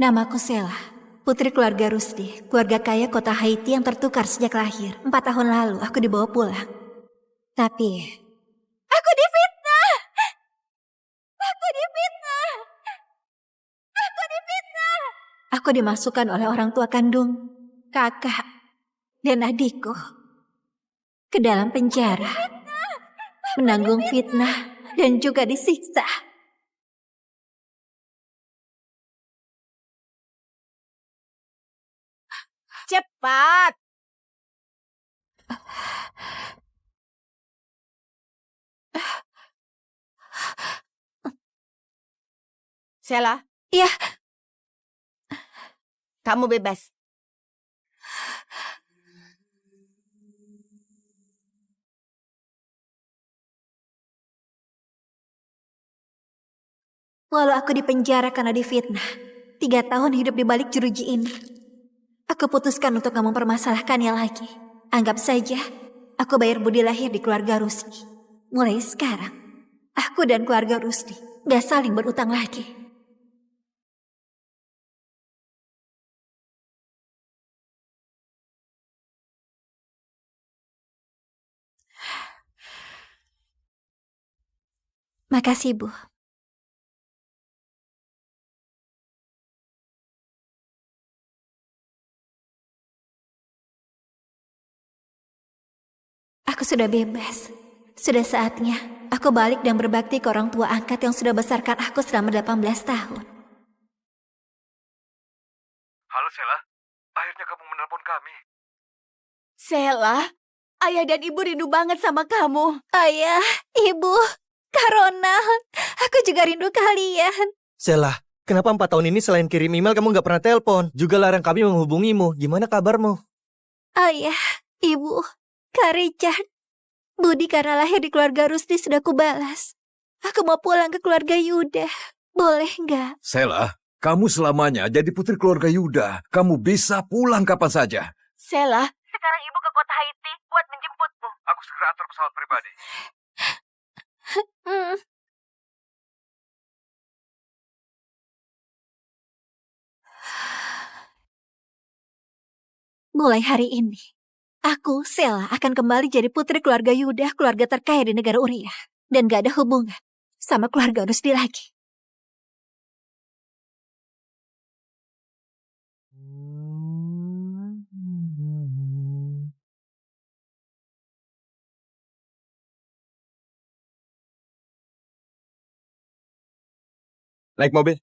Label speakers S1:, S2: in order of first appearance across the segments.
S1: Namaku Sela, putri keluarga Rusdi, keluarga kaya kota Haiti yang tertukar sejak lahir. 4 tahun lalu aku dibawa pulang. Tapi, aku difitnah! Aku difitnah! Aku difitnah! Aku dimasukkan oleh orang tua kandung, kakak, dan adikku ke dalam penjara, menanggung fitnah dan juga disiksa.
S2: Cepat! Sela,
S1: Iya,
S2: kamu bebas.
S1: walau aku dipenjara karena difitnah, 3 tahun hidup di balik jeruji ini, aku putuskan untuk gak mempermasalahkannya lagi. Anggap saja aku bayar budi lahir di keluarga Rusdi. Mulai sekarang, aku dan keluarga Rusdi gak saling berutang lagi. Makasih, Bu. Aku sudah bebas. Sudah saatnya aku balik dan berbakti ke orang tua angkat yang sudah besarkan aku selama 18 tahun.
S3: Halo Sela, akhirnya kamu menelpon kami.
S2: Sela, ayah dan ibu rindu banget sama kamu.
S1: Ayah, Ibu, Kak Ronald, aku juga rindu kalian.
S4: Sela, kenapa 4 tahun ini selain kirim email kamu nggak pernah telepon? Juga larang kami menghubungimu. Gimana kabarmu?
S1: Ayah, Ibu, Kak Richard, budi karena lahir di keluarga Rusdi sudah kubalas. Aku mau pulang ke keluarga Yuda. Boleh nggak?
S3: Sela, kamu selamanya jadi putri keluarga Yuda. Kamu bisa pulang kapan saja.
S2: Sela,
S1: Sekarang Ibu ke kota Haiti buat menjemputmu.
S3: Aku segera atur pesawat pribadi.
S1: Mulai hari ini, aku, Sela, akan kembali jadi putri keluarga Yuda, keluarga terkaya di negara Uriah. Dan gak ada hubungan sama keluarga Rusdi lagi.
S4: Naik mobil.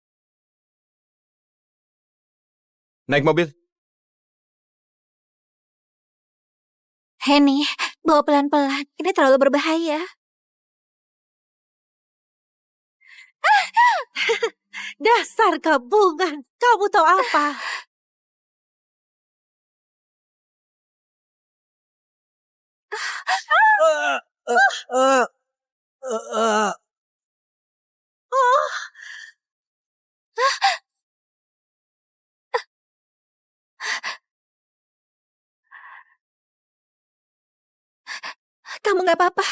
S4: Naik mobil.
S1: Henny, bawa pelan-pelan. Ini terlalu berbahaya.
S2: dasar gabungan. Kamu tahu apa?
S1: Kamu gak apa-apa.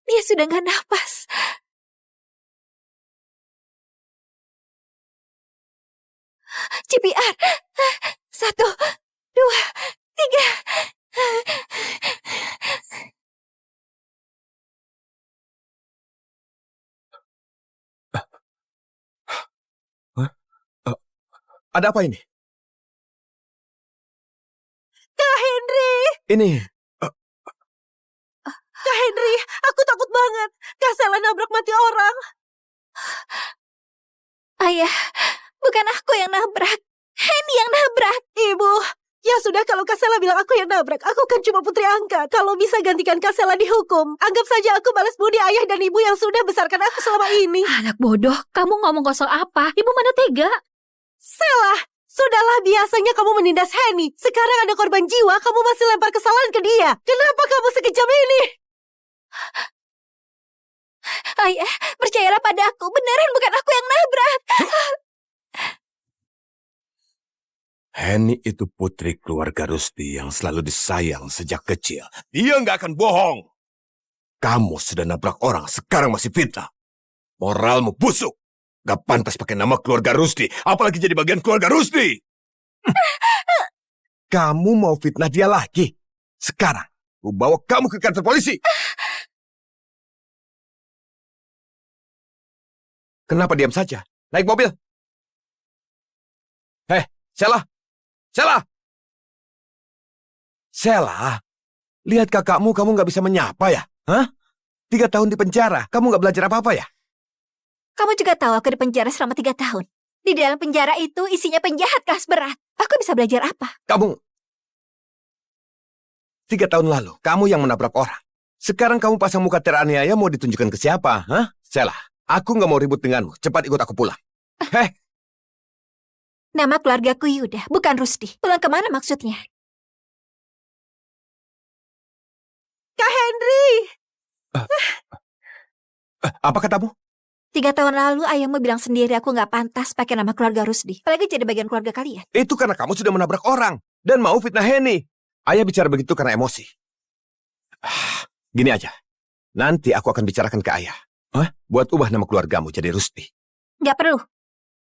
S1: Dia sudah gak napas. CPR. 1, 2, 3.
S4: Ada apa ini?
S2: Kak Henry!
S4: Ini.
S2: Kak Henry, aku takut banget. Kak Sela nabrak mati orang.
S1: Ayah, bukan aku yang nabrak. Henny yang nabrak.
S2: Ibu, ya sudah kalau Kak Sela bilang aku yang nabrak. Aku kan cuma putri angkat. Kalau bisa gantikan Kak Sela dihukum. Anggap saja aku balas budi ayah dan ibu yang sudah besarkan aku selama ini.
S1: Anak bodoh, kamu ngomong kosong apa? Ibu mana tega?
S2: Sela, Sudahlah, biasanya kamu menindas Henny. Sekarang ada korban jiwa, kamu masih lempar kesalahan ke dia. Kenapa kamu sekejam ini?
S1: Ayah, percayalah pada aku. Beneran bukan aku yang nabrak.
S5: Henny itu putri keluarga Rusdi yang selalu disayang sejak kecil. Dia nggak akan bohong. Kamu sudah nabrak orang, sekarang masih fitnah. Moralmu busuk. Gak pantas pakai nama keluarga Rusdi, apalagi jadi bagian keluarga Rusdi. Kamu mau fitnah dia lagi? Sekarang, aku bawa kamu ke kantor polisi. Kenapa diam saja? Naik mobil. Sheila! Sheila! Sheila, lihat kakakmu, kamu nggak bisa menyapa ya? Hah? 3 tahun di penjara, kamu nggak belajar apa-apa ya?
S1: Kamu juga tahu aku di penjara selama 3 tahun. Di dalam penjara itu isinya penjahat kelas berat. Aku bisa belajar apa?
S5: Kamu 3 tahun lalu, kamu yang menabrak orang. Sekarang kamu pasang muka teraniaya mau ditunjukkan ke siapa? Hah? Sheila, aku nggak mau ribut denganmu. Cepat ikut aku pulang.
S1: Nama keluargaku Yuda, bukan Rusdi. Pulang kemana maksudnya?
S2: Kak Henry!
S5: Apa katamu?
S1: 3 tahun lalu ayahmu bilang sendiri aku nggak pantas pakai nama keluarga Rusdi. Apalagi jadi bagian keluarga kalian.
S5: Itu karena kamu sudah menabrak orang dan mau fitnah Henny. Ayah bicara begitu karena emosi. Gini aja, nanti aku akan bicarakan ke ayah. Buat ubah nama keluargamu jadi Rusdi.
S1: Nggak perlu.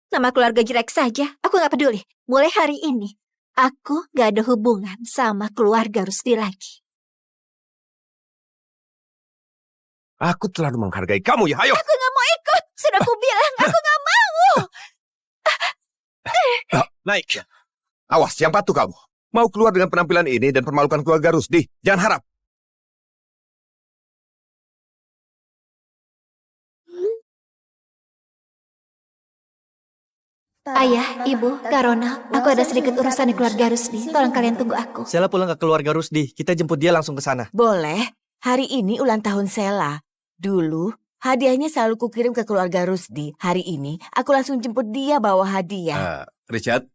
S1: Nama keluarga jelek saja, aku nggak peduli. Mulai hari ini, aku nggak ada hubungan sama keluarga Rusdi lagi.
S5: Aku terlalu menghargai kamu ya, ayo.
S1: Aku nggak mau ikut. Sudah aku bilang, aku nggak mau.
S5: Naik. Awas, yang patuh kamu. Mau keluar dengan penampilan ini dan permalukan keluarga Rusdi. Jangan harap.
S1: Ayah, Ibu, Kak Ronald, aku ada sedikit urusan di keluarga Rusdi. Tolong kalian tunggu aku.
S4: Sheila pulang ke keluarga Rusdi. Kita jemput dia langsung ke sana.
S6: Boleh, hari ini ulang tahun Sheila. Dulu, hadiahnya selalu kukirim ke keluarga Rusdi. Hari ini, aku langsung jemput dia bawa hadiah.
S3: Richard,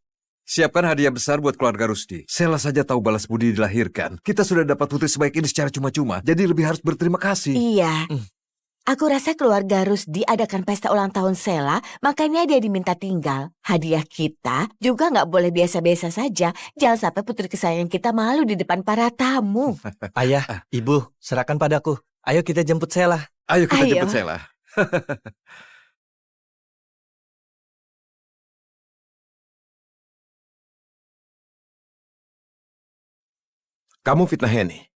S3: siapkan hadiah besar buat keluarga Rusdi. Sheila saja tahu balas budi dilahirkan. Kita sudah dapat putri sebaik ini secara cuma-cuma, jadi lebih harus berterima kasih.
S6: Iya. Aku rasa keluarga Rusdi adakan pesta ulang tahun Sheila, makanya dia diminta tinggal. Hadiah kita juga nggak boleh biasa-biasa saja. Jangan sampai putri kesayangan kita malu di depan para tamu.
S4: Ayah, ibu, serahkan padaku. Ayo kita jemput Sheila.
S3: Ayo kita
S6: Ayo.
S3: jemput Sheila.
S5: Kamu fitnah Henny.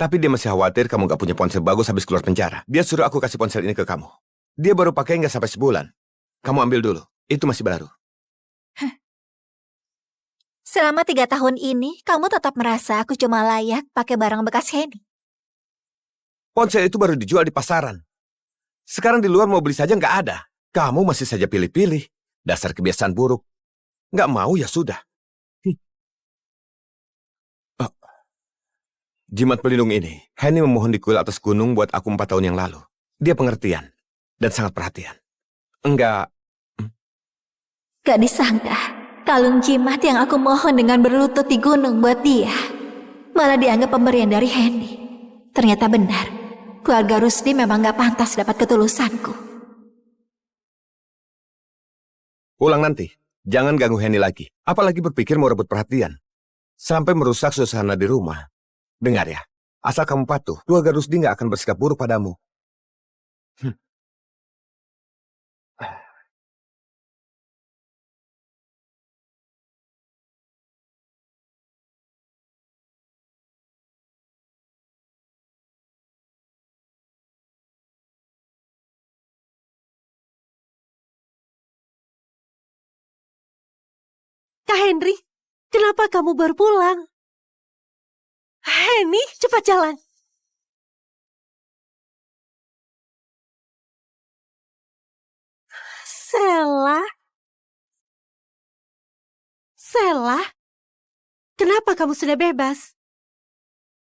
S5: Tapi dia masih khawatir kamu gak punya ponsel bagus habis keluar penjara. Dia suruh aku kasih ponsel ini ke kamu. Dia baru pakai nggak sampai sebulan. Kamu ambil dulu. Itu masih baru.
S1: Selama 3 tahun ini, kamu tetap merasa aku cuma layak pakai barang bekas Henny.
S5: Ponsel itu baru dijual di pasaran. Sekarang di luar mau beli saja nggak ada. Kamu masih saja pilih-pilih. Dasar kebiasaan buruk. Nggak mau ya sudah. Jimat pelindung ini, Henny memohon di kuil atas gunung buat aku 4 tahun yang lalu. Dia pengertian dan sangat perhatian. Enggak.
S1: Gak disangka, kalung jimat yang aku mohon dengan berlutut di gunung buat dia, malah dianggap pemberian dari Henny. Ternyata benar, keluarga Rusdi memang gak pantas dapat ketulusanku.
S5: Pulang nanti, jangan ganggu Henny lagi. Apalagi berpikir mau rebut perhatian. Sampai merusak suasana di rumah. Dengar ya, asal kamu patuh, keluarga Rusdi nggak akan bersikap buruk padamu.
S2: Kak Henry, kenapa kamu baru pulang? Henny, cepat jalan. Sheila? Sheila? Kenapa kamu sudah bebas?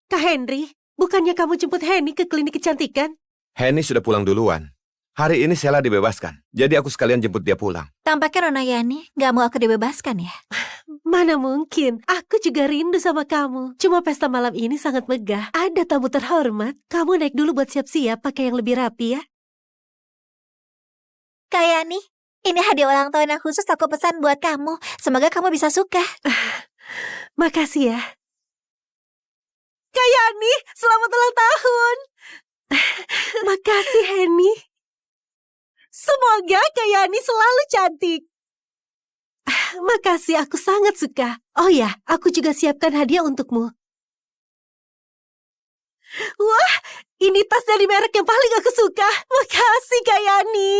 S2: Kak Henry, bukannya kamu jemput Henny ke klinik kecantikan?
S5: Henny sudah pulang duluan. Hari ini Sela dibebaskan, jadi aku sekalian jemput dia pulang.
S1: Tampaknya Nona Yani gak mau aku dibebaskan ya.
S2: Mana mungkin, aku juga rindu sama kamu. Cuma pesta malam ini sangat megah. Ada tamu terhormat. Kamu naik dulu buat siap-siap pakai yang lebih rapi ya.
S1: Kak Yani, ini hadiah ulang tahun yang khusus aku pesan buat kamu. Semoga kamu bisa suka.
S2: Makasih ya. Kak Yani, selamat ulang tahun. Makasih Henny. Semoga Kak Yani selalu cantik. Makasih, aku sangat suka. Oh ya, aku juga siapkan hadiah untukmu. Wah, ini tas dari merek yang paling aku suka. Makasih Kak Yani.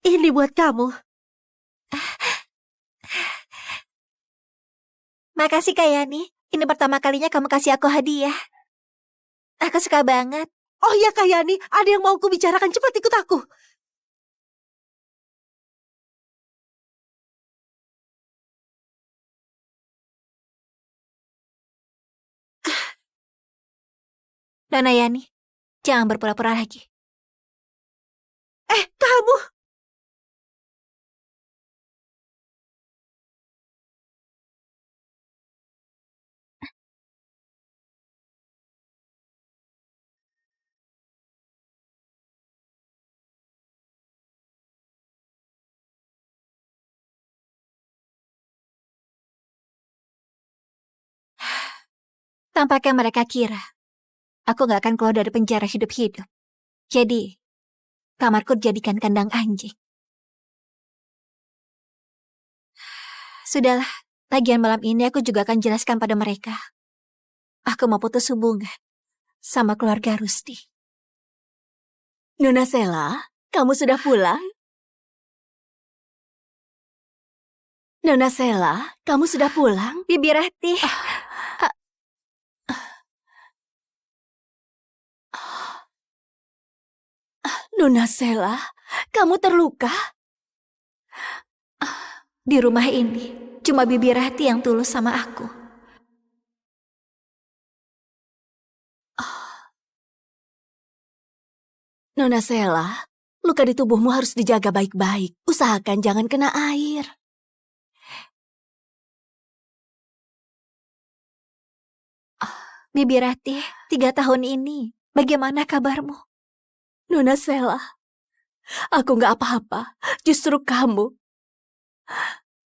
S2: Ini buat kamu.
S1: Makasih Kak Yani. Ini pertama kalinya kamu kasih aku hadiah. Aku suka banget.
S2: Oh ya Kak Yani, ada yang mau aku bicarakan, cepat ikut aku.
S1: Nona Yani, jangan berpura-pura lagi.
S2: Kamu.
S1: Tampaknya mereka kira aku gak akan keluar dari penjara hidup-hidup. Jadi, kamarku dijadikan kandang anjing. Sudahlah, lagian malam ini aku juga akan jelaskan pada mereka. Aku mau putus hubungan sama keluarga Rusdi.
S6: Nona Sela, kamu sudah pulang? Nona Sela, kamu sudah pulang?
S1: Bibi Ratih,
S6: Nona Sela, kamu terluka?
S1: di rumah ini cuma Bibi Ratih yang tulus sama aku.
S6: Nona Sela, luka di tubuhmu harus dijaga baik-baik. Usahakan jangan kena air.
S1: Bibi Ratih, 3 tahun ini, bagaimana kabarmu?
S6: Nona Sela, aku gak apa-apa. Justru kamu,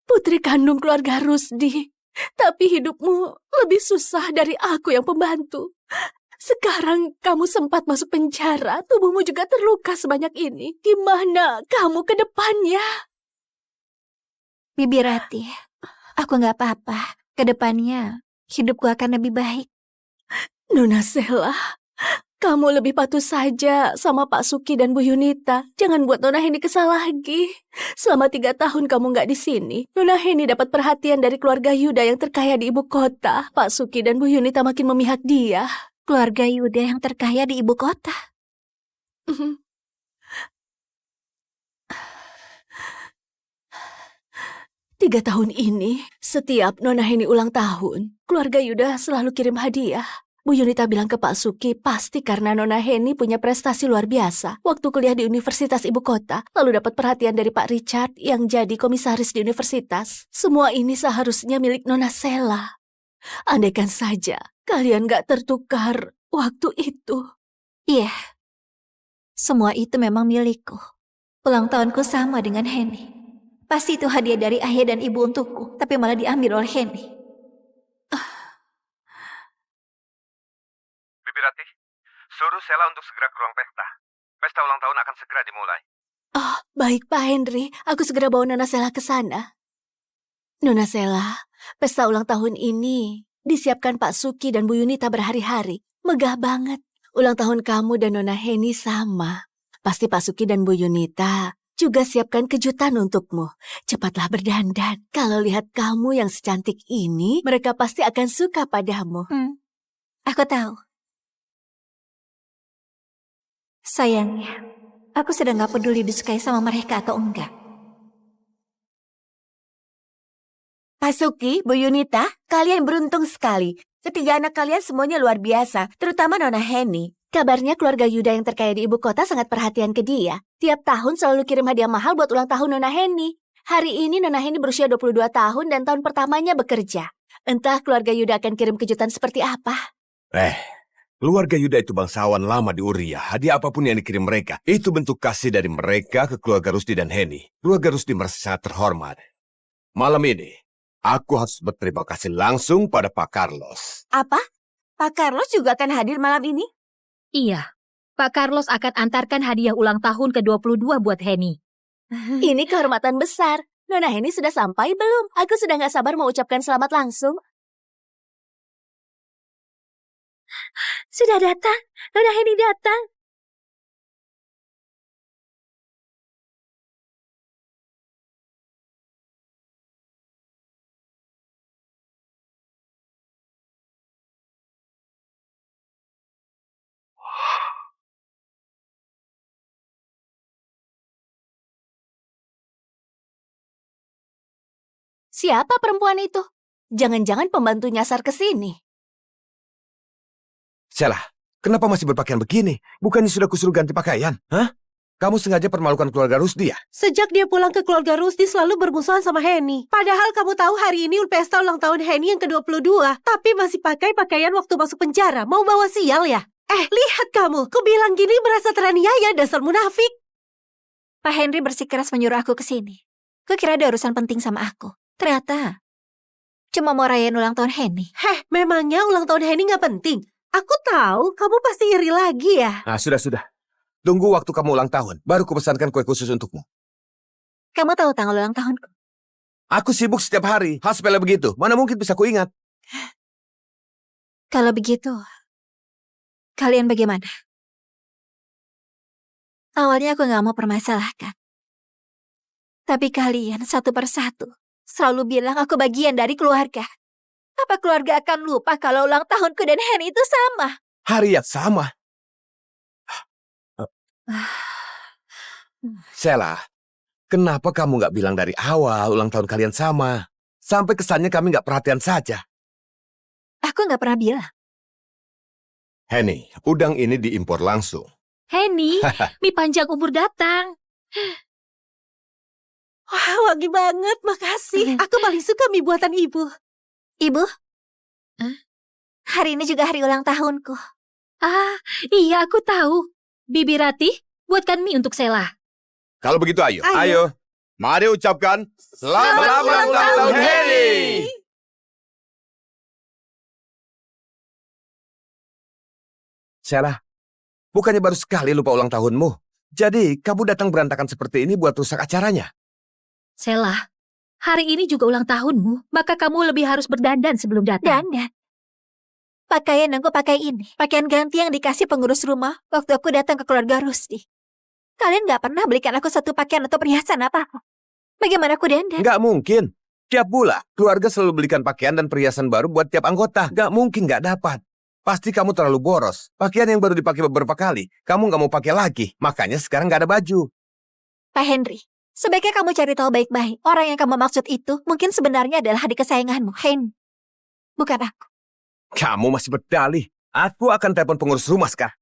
S6: putri kandung keluarga Rusdi. Tapi hidupmu lebih susah dari aku yang pembantu. Sekarang kamu sempat masuk penjara, tubuhmu juga terluka sebanyak ini. Gimana kamu ke depannya?
S1: Bibi Ratih, aku gak apa-apa. Kedepannya, hidupku akan lebih baik.
S6: Nona Sela, kamu lebih patuh saja sama Pak Suki dan Bu Yunita. Jangan buat Nona Heni kesal lagi. Selama 3 tahun kamu nggak di sini, Nona Heni dapat perhatian dari keluarga Yuda yang terkaya di ibu kota. Pak Suki dan Bu Yunita makin memihak dia.
S1: Keluarga Yuda yang terkaya di ibu kota.
S6: 3 tahun ini, setiap Nona Heni ulang tahun, keluarga Yuda selalu kirim hadiah. Bu Yunita bilang ke Pak Suki, pasti karena Nona Heni punya prestasi luar biasa. Waktu kuliah di Universitas Ibu Kota, lalu dapat perhatian dari Pak Richard yang jadi komisaris di universitas. Semua ini seharusnya milik Nona Sela. Andaikan saja kalian gak tertukar waktu itu.
S1: Iya, semua itu memang milikku. Ulang tahunku sama dengan Heni. Pasti itu hadiah dari ayah dan ibu untukku, tapi malah diambil oleh Heni.
S3: Bibi Ratih, suruh Sela untuk segera ke ruang pesta. Pesta ulang tahun akan segera dimulai.
S6: Oh, baik Pak Henry. Aku segera bawa Nona Sela ke sana. Nona Sela, pesta ulang tahun ini disiapkan Pak Suki dan Bu Yunita berhari-hari. Megah banget. Ulang tahun kamu dan Nona Heni sama. Pasti Pak Suki dan Bu Yunita juga siapkan kejutan untukmu. Cepatlah berdandan. Kalau lihat kamu yang secantik ini, mereka pasti akan suka padamu.
S1: Aku tahu. Sayangnya, aku sudah gak peduli disukai sama mereka atau enggak.
S6: Pak Suki, Bu Yunita, kalian beruntung sekali. Ketiga anak kalian semuanya luar biasa, terutama Nona Henny.
S1: Kabarnya keluarga Yuda yang terkaya di ibu kota sangat perhatian ke dia. Tiap tahun selalu kirim hadiah mahal buat ulang tahun Nona Henny. Hari ini Nona Henny berusia 22 tahun dan tahun pertamanya bekerja. Entah keluarga Yuda akan kirim kejutan seperti apa.
S5: Keluarga Yuda itu bangsawan lama di Uria. Hadiah apapun yang dikirim mereka, itu bentuk kasih dari mereka ke keluarga Rusdi dan Henny. Keluarga Rusdi merasa sangat terhormat. Malam ini, aku harus berterima kasih langsung pada Pak Carlos.
S6: Apa? Pak Carlos juga akan hadir malam ini?
S7: Iya, Pak Carlos akan antarkan hadiah ulang tahun ke-22 buat Henny.
S1: Ini kehormatan besar. Nona Henny sudah sampai belum? Aku sudah gak sabar mau ucapkan selamat langsung.
S7: Sudah datang, Nona Henny datang.
S1: Siapa perempuan itu? Jangan-jangan pembantu nyasar ke sini.
S5: Sheila, kenapa masih berpakaian begini? Bukannya sudah kusuruh ganti pakaian? Hah? Kamu sengaja permalukan keluarga Rusdi ya?
S2: Sejak dia pulang ke keluarga Rusdi selalu bermusuhan sama Henny. Padahal kamu tahu hari ini pesta ulang tahun Henny yang ke-22. Tapi masih pakai pakaian waktu masuk penjara. Mau bawa sial ya? Lihat kamu. Kubilang gini merasa teraniaya, dasar munafik.
S1: Pak Henry bersikeras menyuruh aku ke sini. Kukira ada urusan penting sama aku. Ternyata cuma mau rayain ulang tahun Henny.
S2: Memangnya ulang tahun Henny nggak penting? Aku tahu kamu pasti iri lagi ya.
S5: Nah, sudah. Tunggu waktu kamu ulang tahun, baru kupesankan kue khusus untukmu.
S1: Kamu tahu tanggal ulang tahunku?
S5: Aku sibuk setiap hari, hal sepele begitu. Mana mungkin bisa kuingat?
S1: Kalau begitu, kalian bagaimana? Awalnya aku gak mau permasalahkan. Tapi kalian satu persatu selalu bilang aku bagian dari keluarga. Apa keluarga akan lupa kalau ulang tahunku dan Henny itu sama?
S5: Hari yang sama. Sheila, kenapa kamu nggak bilang dari awal ulang tahun kalian sama? Sampai kesannya kami nggak perhatian saja.
S1: Aku gak pernah bilang.
S5: Henny, udang ini diimpor langsung.
S7: Henny, mie panjang umur datang.
S2: Wah, wangi banget, makasih. Aku paling suka mie buatan ibu.
S1: Ibu? Hari ini juga hari ulang tahunku.
S7: Ah, iya aku tahu. Bibi Ratih, buatkan mie untuk Sheila.
S5: Kalau begitu ayo.
S2: Ayo.
S5: Mari ucapkan selamat ulang tahun Henny. Sheila, bukannya baru sekali lupa ulang tahunmu. Jadi kamu datang berantakan seperti ini buat rusak acaranya.
S7: Sheila, hari ini juga ulang tahunmu, maka kamu lebih harus berdandan sebelum datang.
S1: Dandan. Pakaian yang aku pakai ini, pakaian ganti yang dikasih pengurus rumah waktu aku datang ke keluarga Rusdi. Kalian gak pernah belikan aku satu pakaian atau perhiasan apa-apa. Bagaimana aku dandan?
S5: Nggak mungkin. Tiap bulan, keluarga selalu belikan pakaian dan perhiasan baru buat tiap anggota. Nggak mungkin nggak dapat. Pasti kamu terlalu boros. Pakaian yang baru dipakai beberapa kali, kamu nggak mau pakai lagi. Makanya sekarang nggak ada baju.
S1: Pak Henry, sebaiknya kamu cari tahu baik-baik. Orang yang kamu maksud itu mungkin sebenarnya adalah adik kesayanganmu, Henry. Bukan aku.
S5: Kamu masih berdalih. Aku akan telepon pengurus rumah sekarang.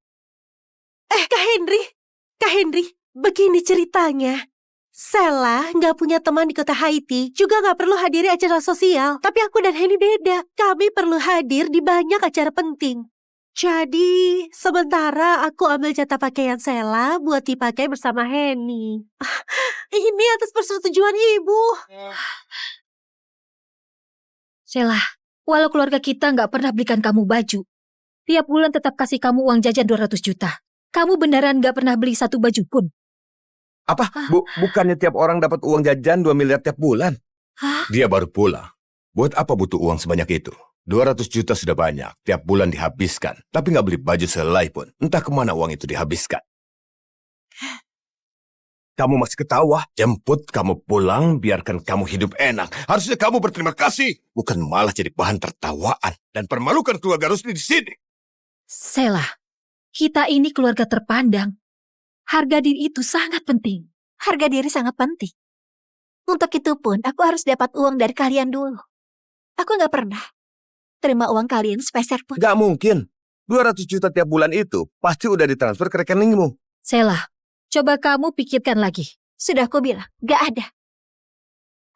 S2: Kak Henry, begini ceritanya. Sheila nggak punya teman di kota Haiti, juga nggak perlu hadiri acara sosial. Tapi aku dan Henny beda. Kami perlu hadir di banyak acara penting. Jadi, sementara aku ambil jatah pakaian Sheila buat dipakai bersama Henny. Ini atas persetujuan ibu.
S7: Sheila, walau keluarga kita nggak pernah belikan kamu baju, tiap bulan tetap kasih kamu uang jajan 200 juta. Kamu beneran nggak pernah beli satu baju pun?
S5: Apa? Bukannya tiap orang dapat uang jajan 2 miliar tiap bulan?
S1: Hah?
S5: Dia baru pulang. Buat apa butuh uang sebanyak itu? 200 juta sudah banyak. Tiap bulan dihabiskan. Tapi nggak beli baju sehelai pun. Entah kemana uang itu dihabiskan. Kamu masih ketawa? Jemput kamu pulang, biarkan kamu hidup enak. Harusnya kamu berterima kasih. Bukan malah jadi bahan tertawaan. Dan permalukan keluarga Rusdi di sini.
S7: Sheila, kita ini keluarga terpandang. Harga diri itu sangat penting.
S1: Harga diri sangat penting. Untuk itu pun, aku harus dapat uang dari kalian dulu. Aku nggak pernah terima uang kalian sepeser pun.
S5: Gak mungkin. 200 juta tiap bulan itu pasti udah ditransfer ke rekeningmu.
S7: Sela, coba kamu pikirkan lagi.
S1: Sudah aku bilang, nggak ada.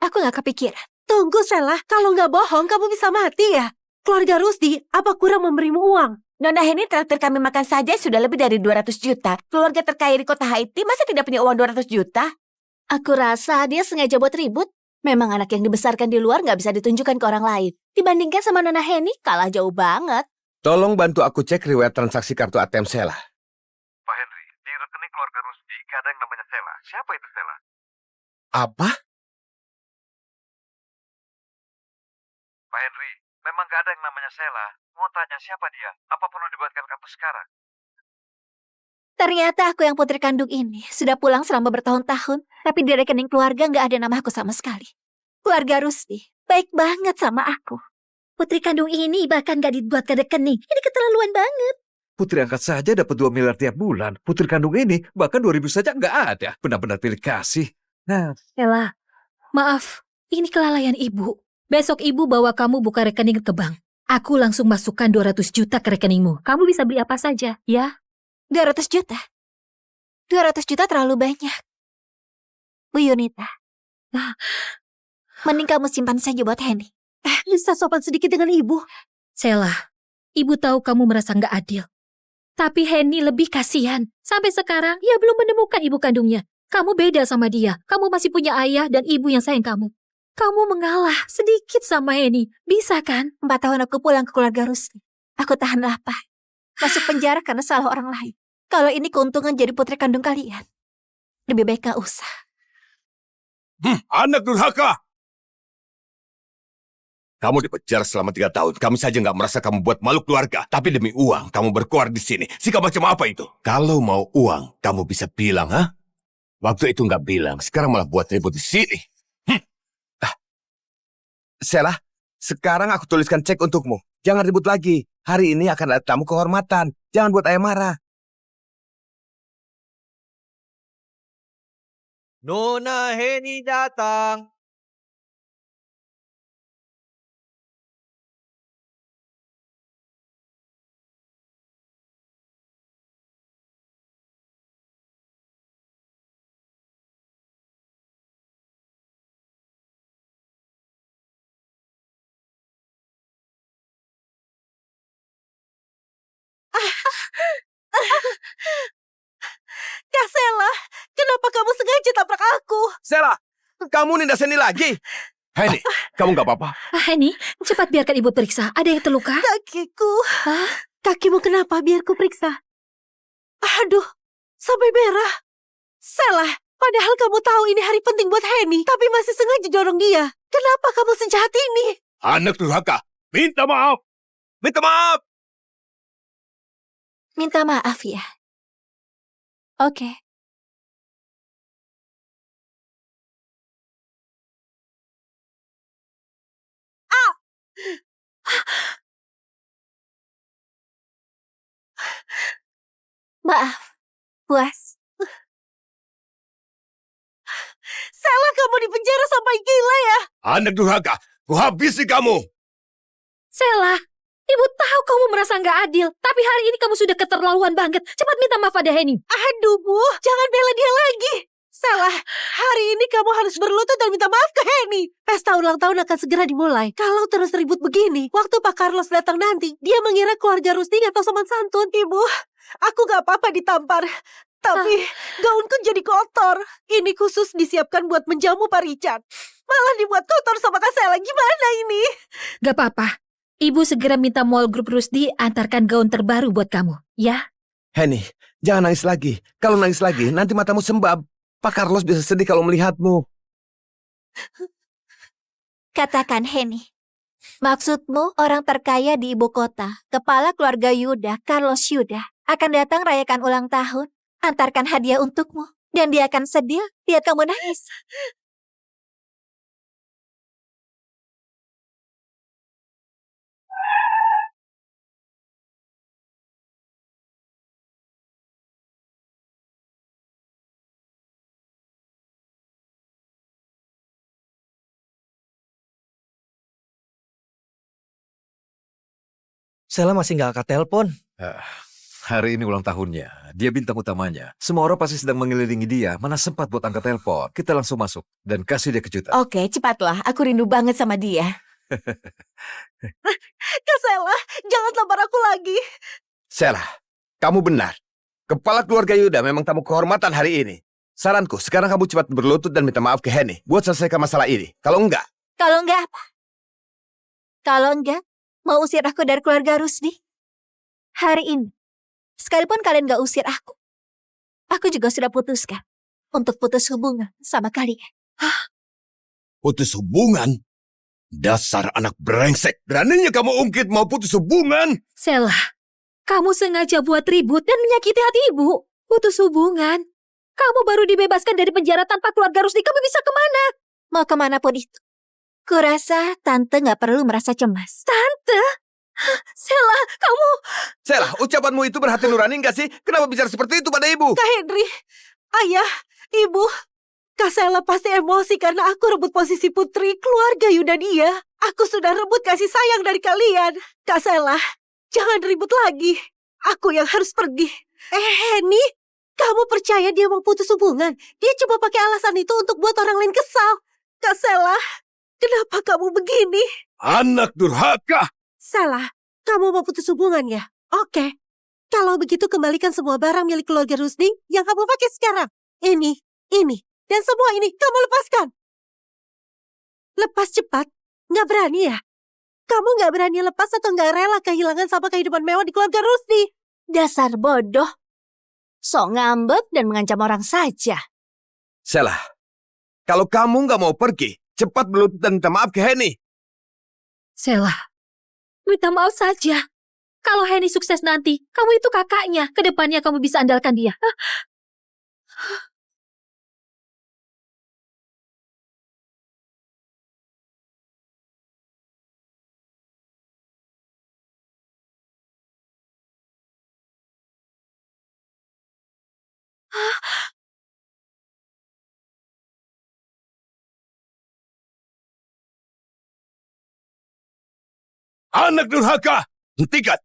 S1: Aku nggak kepikiran.
S2: Tunggu, Sela. Kalau nggak bohong, kamu bisa mati ya? Keluarga Rusdi, apa kurang memberimu uang?
S6: Nona Heni traktir kami makan saja sudah lebih dari 200 juta. Keluarga terkaya di kota Haiti masa tidak punya uang 200 juta?
S1: Aku rasa dia sengaja buat ribut. Memang anak yang dibesarkan di luar nggak bisa ditunjukkan ke orang lain. Dibandingkan sama Nona Heni, kalah jauh banget.
S5: Tolong bantu aku cek riwayat transaksi kartu ATM Sela.
S3: Pak Henry, di rekening keluarga Rusdi gak ada yang namanya Sela. Siapa itu Sela?
S5: Apa?
S3: Pak Henry, memang gak ada yang namanya Sela. Mau tanya siapa dia? Apa perlu dibuatkan kartu sekarang?
S1: Ternyata aku yang putri kandung ini sudah pulang selama bertahun-tahun, tapi di rekening keluarga nggak ada nama aku sama sekali. Keluarga Rusdi baik banget sama aku.
S7: Putri kandung ini bahkan gak dibuatkan rekening. Ini keterlaluan banget.
S3: Putri angkat saja dapat 2 miliar tiap bulan. Putri kandung ini bahkan 2.000 saja nggak ada. Benar-benar pilih kasih. Nah,
S7: Sela, maaf. Ini kelalaian ibu. Besok ibu bawa kamu buka rekening ke bank. Aku langsung masukkan 200 juta ke rekeningmu. Kamu bisa beli apa saja, ya?
S1: 200 juta? 200 juta terlalu banyak. Bu Yunita, mending kamu simpan saja buat Henny.
S2: Bisa sopan sedikit dengan ibu.
S7: Sela, ibu tahu kamu merasa nggak adil. Tapi Henny lebih kasihan. Sampai sekarang, ia belum menemukan ibu kandungnya. Kamu beda sama dia. Kamu masih punya ayah dan ibu yang sayang kamu. Kamu mengalah sedikit sama Henny. Bisa kan?
S1: 4 tahun aku pulang ke keluarga Rusdi. Aku tahan lapar. Masuk penjara karena salah orang lain. Kalau ini keuntungan jadi putri kandung kalian, lebih baik gak usah.
S5: Anak durhaka! Kamu dipenjara selama 3 tahun. Kami saja nggak merasa kamu buat malu keluarga. Tapi demi uang, kamu berkuar di sini. Sikap macam apa itu? Kalau mau uang, kamu bisa bilang, ha? Waktu itu nggak bilang. Sekarang malah buat ribut di sini. Sela, sekarang aku tuliskan cek untukmu. Jangan ribut lagi. Hari ini akan ada tamu kehormatan. Jangan buat ayah marah.
S4: Nona Heni datang.
S2: Kak Sela, kenapa kamu sengaja tabrak aku?
S5: Sela, kamu nindas Heni lagi. Heni, kamu nggak apa-apa?
S7: Henny, cepat biarkan ibu periksa. Ada yang terluka?
S2: Kakiku.
S7: Hah?
S2: Kakimu kenapa? Biar ku periksa. Aduh, sampai merah. Sela, padahal kamu tahu ini hari penting buat Henny, tapi masih sengaja dorong dia. Kenapa kamu sejahat ini?
S5: Anak durhaka, minta maaf. Minta maaf.
S1: Minta maaf ya. Oke. Maaf, puas.
S2: Sela, kamu di penjara sampai gila ya?
S5: Anak durhaka, ku habisi kamu.
S7: Sela, ibu tahu kamu merasa nggak adil. Tapi hari ini kamu sudah keterlaluan banget. Cepat minta maaf pada Henny.
S2: Aduh, Bu, jangan bela dia lagi. Sela, hari ini kamu harus berlutut dan minta maaf ke Henny. Pesta ulang tahun akan segera dimulai. Kalau terus ribut begini, waktu Pak Carlos datang nanti, dia mengira keluarga Rusdi atau sopan santun. Ibu, aku gak apa-apa ditampar. Tapi gaunku jadi kotor. Ini khusus disiapkan buat menjamu Pak Richard. Malah dibuat kotor sama Kak Sela. Gimana ini?
S7: Gak apa-apa. Ibu segera minta mall grup Rusdi antarkan gaun terbaru buat kamu. Ya?
S5: Heni, jangan nangis lagi. Kalau nangis lagi, nanti matamu sembab. Pak Carlos bisa sedih kalau melihatmu.
S1: Katakan Henny. Maksudmu orang terkaya di ibu kota, kepala keluarga Yuda, Carlos Yuda, akan datang rayakan ulang tahun, antarkan hadiah untukmu, dan dia akan sedih lihat kamu nangis.
S4: Sela masih nggak angkat telepon.
S3: Hari ini ulang tahunnya. Dia bintang utamanya. Semua orang pasti sedang mengelilingi dia. Mana sempat buat angkat telepon. Kita langsung masuk dan kasih dia kejutan.
S6: Oke, cepatlah. Aku rindu banget sama dia.
S2: Kak Sela, jangan tampar aku lagi.
S5: Sela, kamu benar. Kepala keluarga Yuda memang tamu kehormatan hari ini. Saranku, sekarang kamu cepat berlutut dan minta maaf ke Henny buat selesaikan masalah ini. Kalau enggak,
S1: Kalau enggak apa? Kalau enggak, mau usir aku dari keluarga Rusdi? Hari ini, sekalipun kalian gak usir aku juga sudah putuskan untuk putus hubungan sama kalian.
S5: putus hubungan? Dasar anak brengsek. Beraninya kamu ungkit mau putus hubungan?
S7: Sela, kamu sengaja buat ribut dan menyakiti hati ibu. Putus hubungan. Kamu baru dibebaskan dari penjara tanpa keluarga Rusdi. Kamu bisa kemana?
S1: Mau kemanapun itu. Kurasa Tante gak perlu merasa cemas.
S7: Tante? Sela, kamu...
S5: Sela, ucapanmu itu berhati nurani enggak sih? Kenapa bicara seperti itu pada ibu?
S2: Kak Henry, ayah, ibu. Kak Sela pasti emosi karena aku rebut posisi putri keluarga Yuda dia. Aku sudah rebut kasih sayang dari kalian. Kak Sela, jangan ribut lagi. Aku yang harus pergi. Henny, kamu percaya dia mau putus hubungan? Dia coba pakai alasan itu untuk buat orang lain kesal. Kak Sela, kenapa kamu begini?
S5: Anak durhaka!
S2: Salah, kamu mau putus hubungan ya? Oke. Kalau begitu kembalikan semua barang milik keluarga Rusdi yang kamu pakai sekarang. Ini, dan semua ini kamu lepaskan. Lepas cepat, nggak berani ya? Kamu nggak berani lepas atau nggak rela kehilangan sama kehidupan mewah di keluarga Rusdi?
S1: Dasar bodoh. Sok ngambek dan mengancam orang saja.
S5: Sela, kalau kamu nggak mau pergi, cepat berlutut dan minta maaf ke Henny.
S7: Sela, minta maaf saja. Kalau Henny sukses nanti, kamu itu kakaknya. Kedepannya kamu bisa andalkan dia.
S5: Anak durhaka! Hentikan!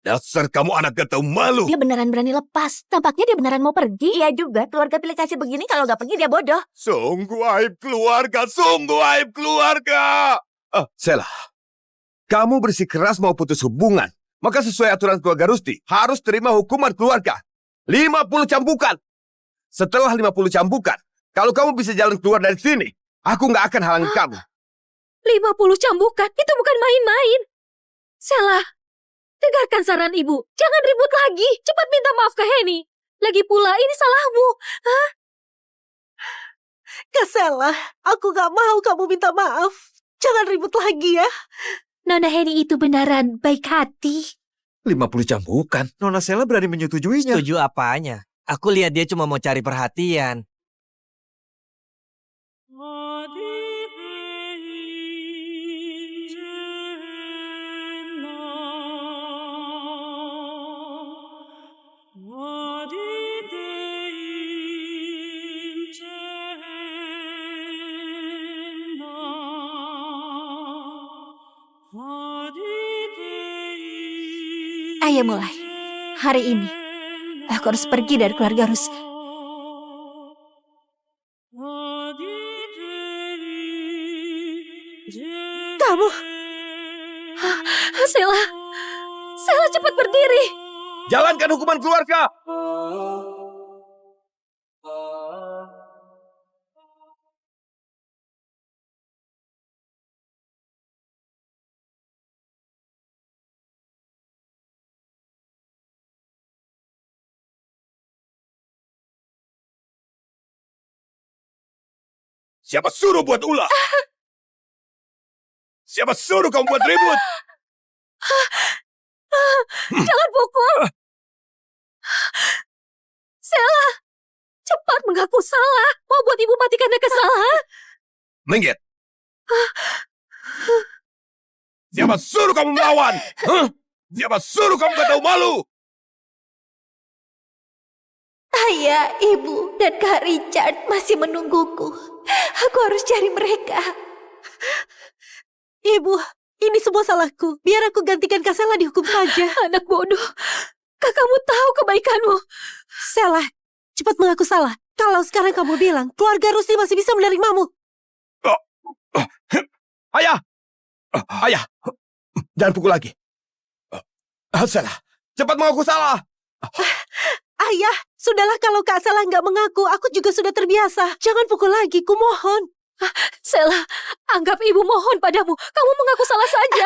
S5: Dasar kamu anak gak tahu malu.
S1: Dia beneran berani lepas. Tampaknya dia beneran mau pergi.
S6: Iya juga, keluarga pilih kasih begini kalau nggak pergi dia bodoh.
S5: Sungguh aib keluarga, sungguh aib keluarga. Sela, kamu bersikeras mau putus hubungan. Maka sesuai aturan keluarga Rusdi, harus terima hukuman keluarga. 50 cambukan. Setelah 50 cambukan, kalau kamu bisa jalan keluar dari sini, aku nggak akan halangi kamu.
S7: 50 cambukan, itu bukan main-main. Sela, dengarkan saran ibu. Jangan ribut lagi. Cepat minta maaf ke Henny. Lagi pula, ini salahmu.
S2: Kak Sela, aku nggak mau kamu minta maaf. Jangan ribut lagi ya.
S7: Nona Henny itu beneran baik hati.
S3: 50 cambukan. Nona Sela berani menyetujuinya.
S4: Setuju apanya? Aku lihat dia cuma mau cari perhatian.
S1: Ayo mulai. Hari ini, aku harus pergi dari keluarga Rusdi.
S2: Kamu,
S7: Sela, Sela cepat berdiri.
S5: Jalankan hukuman keluarga. Siapa suruh buat ulah? Siapa suruh kamu buat ribut?
S7: Jangan pukul. Sela, cepat mengaku salah. Mau buat ibu mati karena kesalahan.
S5: Minggir. Siapa suruh kamu melawan? Siapa suruh kamu gak tahu malu?
S1: Ayah, ibu, dan Kak Richard masih menungguku. Aku harus cari mereka.
S2: Ibu, Ini semua salahku. Biar aku gantikan Kak Sela dihukum saja.
S7: Anak bodoh, kakakmu tahu kebaikanmu.
S2: Sela, cepat mengaku salah. Kalau sekarang kamu bilang, keluarga Rusdi masih bisa menerimamu.
S5: Ayah! Ayah! Jangan pukul lagi. Salah. Cepat mengaku salah.
S2: Ayah, sudahlah kalau Kak Sela nggak mengaku, aku juga sudah terbiasa. Jangan pukul lagi, kumohon.
S7: Sela, anggap ibu mohon padamu. Kamu mengaku salah saja.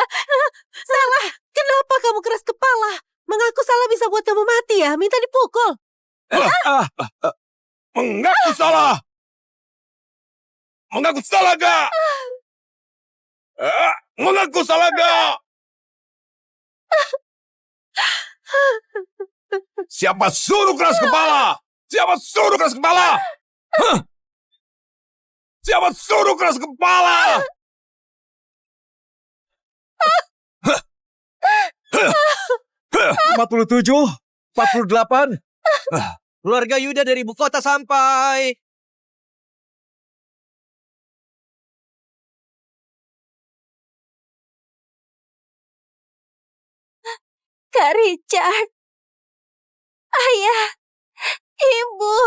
S2: Sela, kenapa kamu keras kepala? Mengaku salah bisa buat kamu mati ya? Minta dipukul.
S5: Mengaku salah. Mengaku salah gak? Mengaku salah gak? Siapa suruh keras kepala? Siapa suruh keras kepala? Hah? Siapa suruh keras kepala?
S3: 47, 48.
S4: Keluarga Yuda dari ibu kota sampai.
S1: Kak Richard. Ayah. Ibu.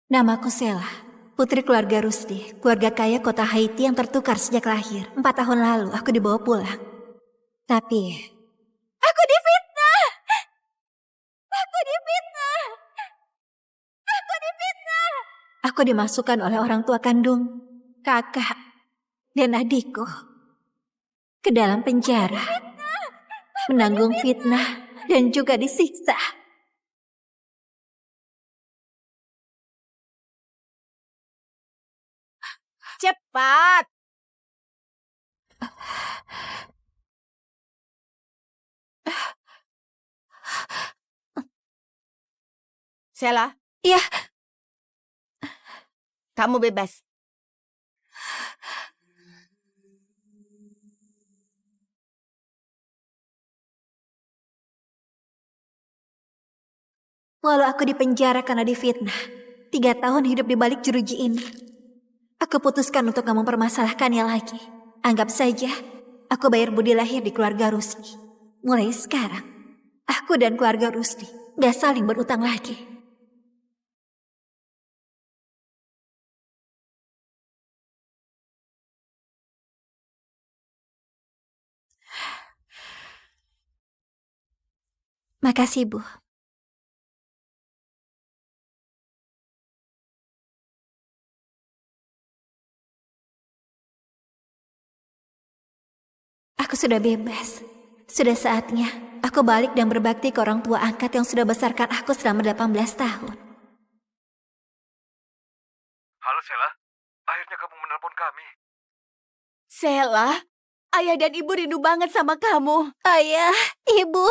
S1: Namaku Sela, putri keluarga Rusdi, keluarga kaya kota Haiti yang tertukar sejak lahir. 4 tahun lalu aku dibawa pulang. Tapi, aku difitnah! Aku difitnah! Aku difitnah! Aku dimasukkan oleh orang tua kandung, kakak, dan adikku ke dalam penjara. Menanggung fitnah dan juga disiksa.
S6: Cepat! Sela,
S1: Iya,
S6: kamu bebas.
S1: walau aku dipenjara karena difitnah, 3 tahun hidup di balik jeruji ini, aku putuskan untuk gak mempermasalahkannya lagi. Anggap saja, aku bayar budi lahir di keluarga Rusdi. Mulai sekarang, aku dan keluarga Rusdi gak saling berutang lagi. Makasih, Bu. Aku sudah bebas. Sudah saatnya aku balik dan berbakti ke orang tua angkat yang sudah besarkan aku selama 18 tahun.
S3: Halo Sela, akhirnya kamu menelpon kami.
S6: Sela, ayah dan ibu rindu banget sama kamu.
S1: Ayah, Ibu,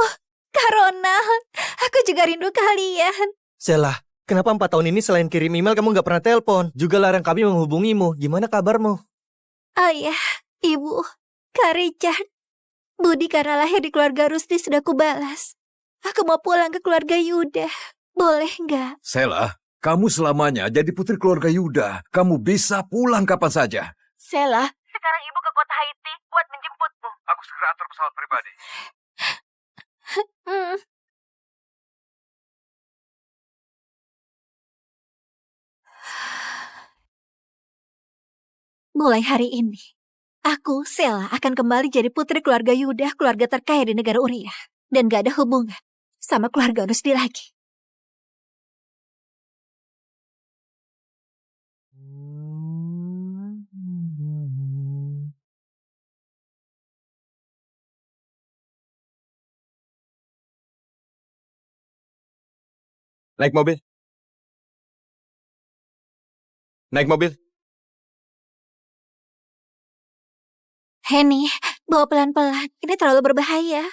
S1: Kak Ronald, aku juga rindu kalian.
S4: Sela, kenapa 4 tahun ini selain kirim email kamu nggak pernah telepon? Juga larang kami menghubungimu. Gimana kabarmu?
S1: Ayah, Ibu, Kak Richard, budi karena lahir di keluarga Rusdi sudah kubalas. Aku mau pulang ke keluarga Yuda. Boleh nggak?
S3: Sela, kamu selamanya jadi putri keluarga Yuda. Kamu bisa pulang kapan saja.
S6: Sela,
S1: Sekarang Ibu ke kota Haiti buat menjemputmu.
S3: Aku segera atur pesawat pribadi.
S1: Mulai hari ini, aku, Sela, akan kembali jadi putri keluarga Yuda, keluarga terkaya di negara Uriah. Dan gak ada hubungan sama keluarga Rusdi lagi.
S5: Naik mobil. Naik mobil.
S1: Henny, bawa pelan-pelan. Ini terlalu berbahaya.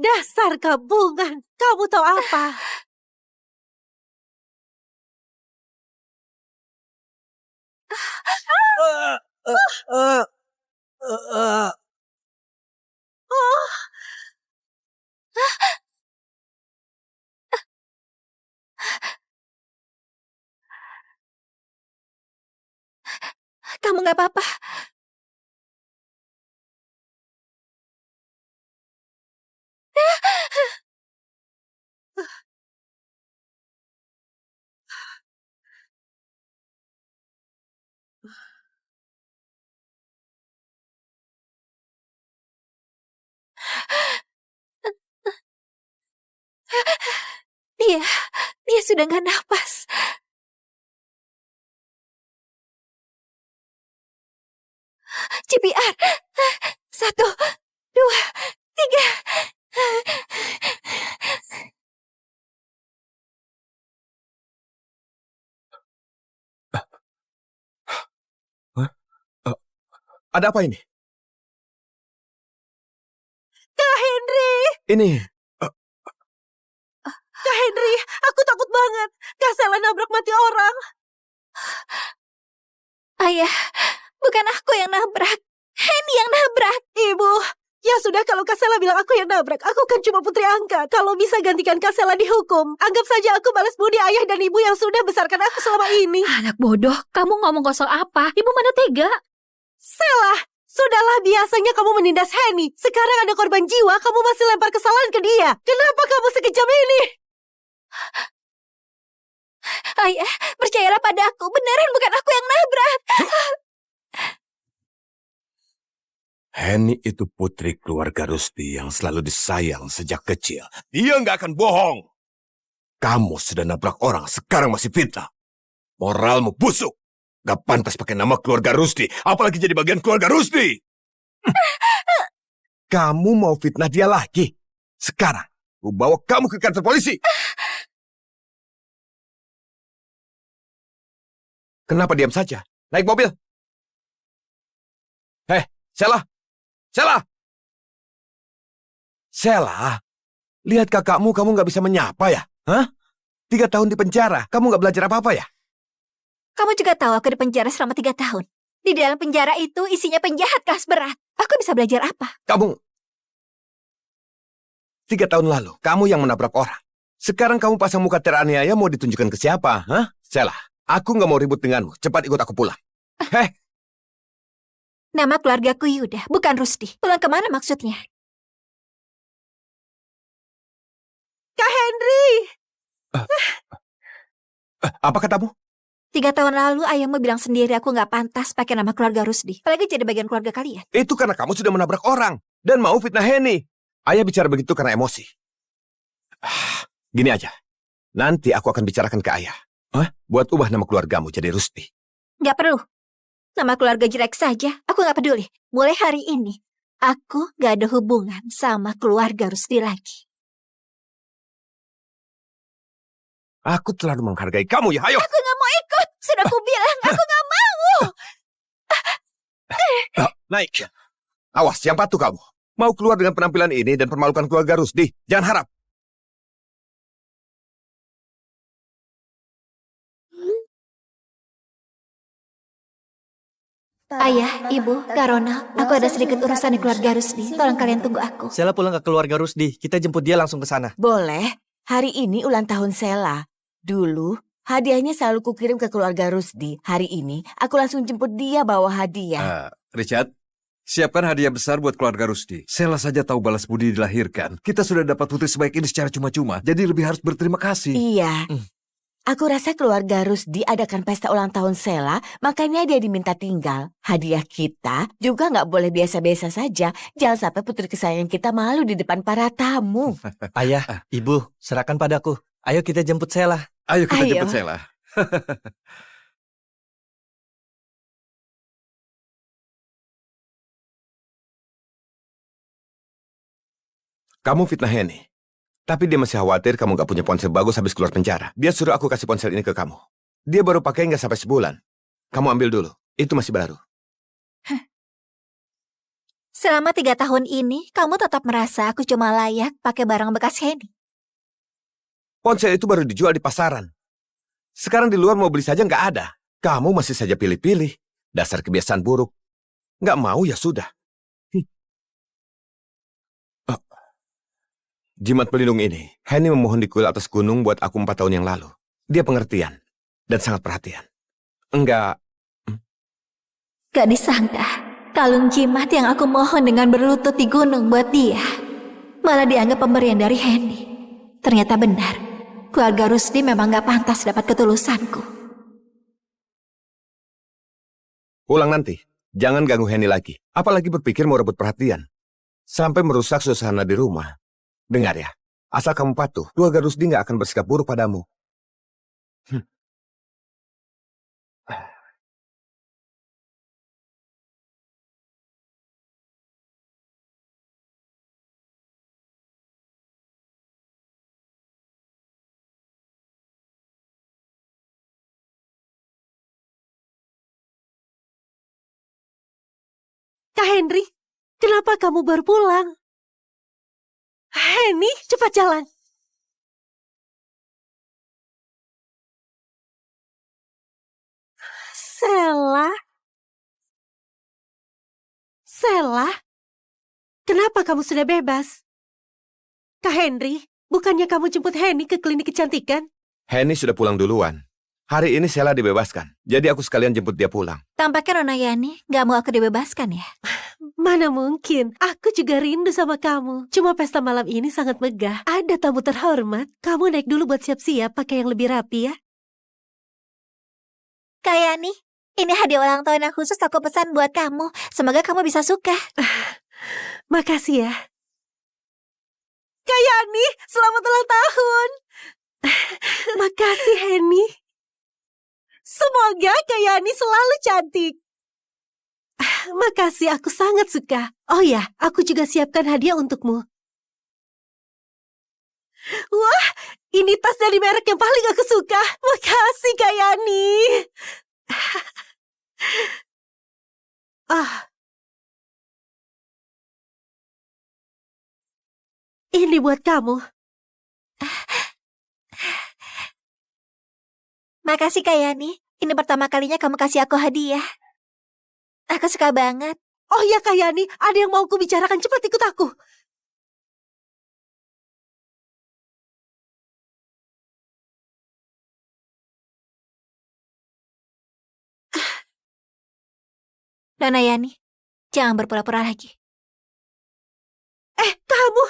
S2: Dasar gabungan. Kamu tahu apa? Oh,
S1: Kamu nggak apa-apa. Dia, dia sudah nggak napas. CPR. 1, 2, 3.
S5: Ada apa ini?
S2: Kak Henry,
S5: Ini,
S2: Kak Henry, aku takut banget. Kak Sela nabrak mati orang.
S1: Ayah, bukan aku yang nabrak. Henny yang nabrak.
S2: Ibu, ya sudah kalau Kak Sela bilang aku yang nabrak, aku kan cuma putri angkat. Kalau bisa gantikan Kak Sela dihukum. Anggap saja aku balas budi ayah dan ibu yang sudah besarkan aku selama ini.
S7: Anak bodoh, kamu ngomong kosong apa? Ibu mana tega?
S2: Sela, sudahlah biasanya kamu menindas Henny. Sekarang ada korban jiwa, kamu masih lempar kesalahan ke dia. Kenapa kamu sekejam ini?
S1: Ayah, percayalah pada aku. Beneran bukan aku yang nabrak.
S5: Henny itu putri keluarga Rusdi yang selalu disayang sejak kecil. Dia nggak akan bohong. Kamu sudah nabrak orang, sekarang masih fitnah. Moralmu busuk. Gak pantas pakai nama keluarga Rusdi, apalagi jadi bagian keluarga Rusdi. Kamu mau fitnah dia lagi? Sekarang, aku bawa kamu ke kantor polisi. Kenapa diam saja? Naik mobil. Sela! Sela! Sela, lihat kakakmu kamu gak bisa menyapa ya? Hah? 3 tahun di penjara, kamu gak belajar apa-apa ya?
S1: Kamu juga tahu aku di penjara selama 3 tahun. Di dalam penjara itu isinya penjahat kelas berat. Aku bisa belajar apa?
S5: Kamu 3 tahun lalu, kamu yang menabrak orang. Sekarang kamu pasang muka teraniaya mau ditunjukkan ke siapa? Hah? Sela, aku gak mau ribut denganmu. Cepat ikut aku pulang.
S1: Nama keluargaku Yuda, bukan Rusdi. Pulang kemana maksudnya?
S2: Kak Henry,
S5: Apa katamu?
S1: 3 tahun lalu ayahmu bilang sendiri aku nggak pantas pakai nama keluarga Rusdi. Apalagi jadi bagian keluarga kalian.
S5: Itu karena kamu sudah menabrak orang dan mau fitnah Henny. Ayah bicara begitu karena emosi. Gini aja, nanti aku akan bicarakan ke ayah. Buat ubah nama keluargamu jadi Rusdi.
S1: Nggak perlu. Nama keluarga jelek saja, aku nggak peduli. Mulai hari ini, aku nggak ada hubungan sama keluarga Rusdi lagi.
S5: Aku terlalu menghargai kamu ya, ayo.
S1: Aku nggak mau ikut. Sudah aku bilang, aku nggak mau.
S5: Naik. Awas, yang patuh kamu. Mau keluar dengan penampilan ini dan permalukan keluarga Rusdi. Jangan harap.
S1: Ayah, ibu, Kak Ronald, aku ada sedikit urusan di keluarga Rusdi. Tolong kalian tunggu aku.
S4: Sela pulang ke keluarga Rusdi. Kita jemput dia langsung ke sana.
S6: Boleh, hari ini ulang tahun Sela. Dulu, hadiahnya selalu kukirim ke keluarga Rusdi. Hari ini, aku langsung jemput dia bawa hadiah.
S3: Richard, siapkan hadiah besar buat keluarga Rusdi. Sela saja tahu balas budi dilahirkan. Kita sudah dapat putri sebaik ini secara cuma-cuma. Jadi lebih harus berterima kasih.
S6: Iya. Aku rasa keluarga Rusdi adakan pesta ulang tahun Sela, makanya dia diminta tinggal. Hadiah kita juga nggak boleh biasa-biasa saja. Jangan sampai putri kesayangan kita malu di depan para tamu.
S4: Ayah, ibu, serahkan padaku. Ayo kita jemput Sela.
S3: Ayo kita
S6: Ayo.
S3: jemput Sela.
S5: Kamu fitnah Henny. Tapi dia masih khawatir kamu gak punya ponsel bagus habis keluar penjara. Dia suruh aku kasih ponsel ini ke kamu. Dia baru pakai nggak sampai sebulan. Kamu ambil dulu. Itu masih baru.
S1: Selama 3 tahun ini, kamu tetap merasa aku cuma layak pakai barang bekas Henny.
S5: Ponsel itu baru dijual di pasaran. Sekarang di luar mau beli saja nggak ada. Kamu masih saja pilih-pilih. Dasar kebiasaan buruk. Nggak mau ya sudah. Jimat pelindung ini, Henny memohon di kuil atas gunung buat aku 4 tahun yang lalu. Dia pengertian dan sangat perhatian. Enggak,
S1: Gak disangka, kalung jimat yang aku mohon dengan berlutut di gunung buat dia, malah dianggap pemberian dari Henny. Ternyata benar, keluarga Rusdi memang gak pantas dapat ketulusanku.
S5: pulang nanti. Jangan ganggu Henny lagi. Apalagi berpikir mau rebut perhatian. Sampai merusak suasana di rumah. Dengar ya, asal kamu patuh, keluarga Rusdi nggak akan bersikap buruk padamu.
S2: Kak Henry, kenapa kamu baru pulang? Henny, cepat jalan. Sela? Sela? Kenapa kamu sudah bebas? Kak Henry, bukannya kamu jemput Henny ke klinik kecantikan?
S5: Henny sudah pulang duluan. Hari ini Sheila dibebaskan, jadi aku sekalian jemput dia pulang.
S1: Tampaknya Nona Yani gak mau aku dibebaskan ya.
S2: Mana mungkin, aku juga rindu sama kamu. Cuma pesta malam ini sangat megah. Ada tamu terhormat. Kamu naik dulu buat siap-siap pakai yang lebih rapi ya.
S1: Kak Yani, ini hadiah ulang tahun yang khusus aku pesan buat kamu. Semoga kamu bisa suka.
S2: Makasih ya. Kak Yani, selamat ulang tahun. Makasih Henny. Semoga Kak Yani selalu cantik. Makasih, aku sangat suka. Oh ya, aku juga siapkan hadiah untukmu. Wah, ini tas dari merek yang paling aku suka. Makasih Kak Yani. Ini buat kamu.
S1: Makasih Kak Yani, ini pertama kalinya kamu kasih aku hadiah. Aku suka banget.
S2: Oh ya Kak Yani, ada yang mau aku bicarakan, cepat ikut aku.
S1: Nona Yani, jangan berpura-pura lagi.
S2: Kamu.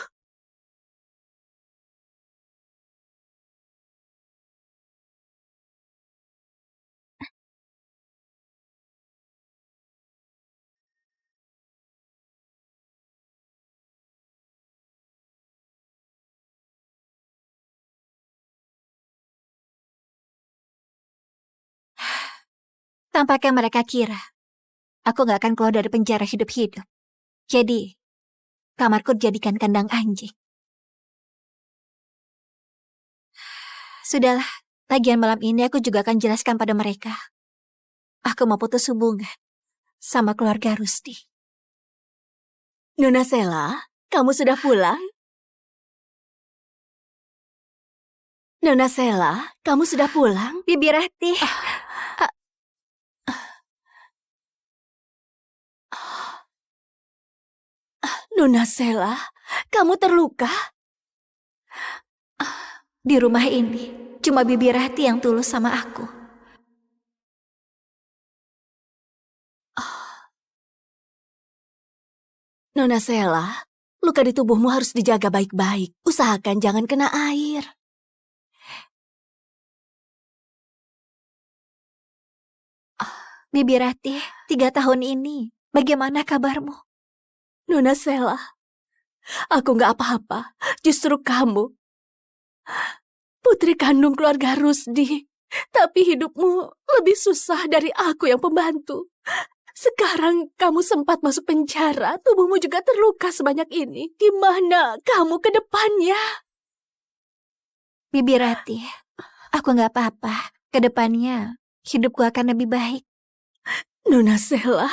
S1: Tampaknya mereka kira aku gak akan keluar dari penjara hidup-hidup. Jadi, kamarku dijadikan kandang anjing. Sudahlah, lagian malam ini aku juga akan jelaskan pada mereka. Aku mau putus hubungan sama keluarga Rusdi.
S6: Nona Sela, kamu sudah pulang? Nona Sela, kamu sudah pulang?
S1: Bibi Ratih,
S6: Nona Sela, kamu terluka?
S1: di rumah ini cuma Bibi Ratih yang tulus sama aku.
S6: Nona Sela, luka di tubuhmu harus dijaga baik-baik. Usahakan jangan kena air.
S1: Bibi Ratih, 3 tahun ini, bagaimana kabarmu?
S6: Nona Sela, aku gak apa-apa. Justru kamu, putri kandung keluarga Rusdi. Tapi hidupmu lebih susah dari aku yang pembantu. Sekarang kamu sempat masuk penjara, tubuhmu juga terluka sebanyak ini. Di mana kamu ke depannya?
S1: Bibi Ratih, aku gak apa-apa. Kedepannya, hidupku akan lebih baik.
S6: Nona Sela,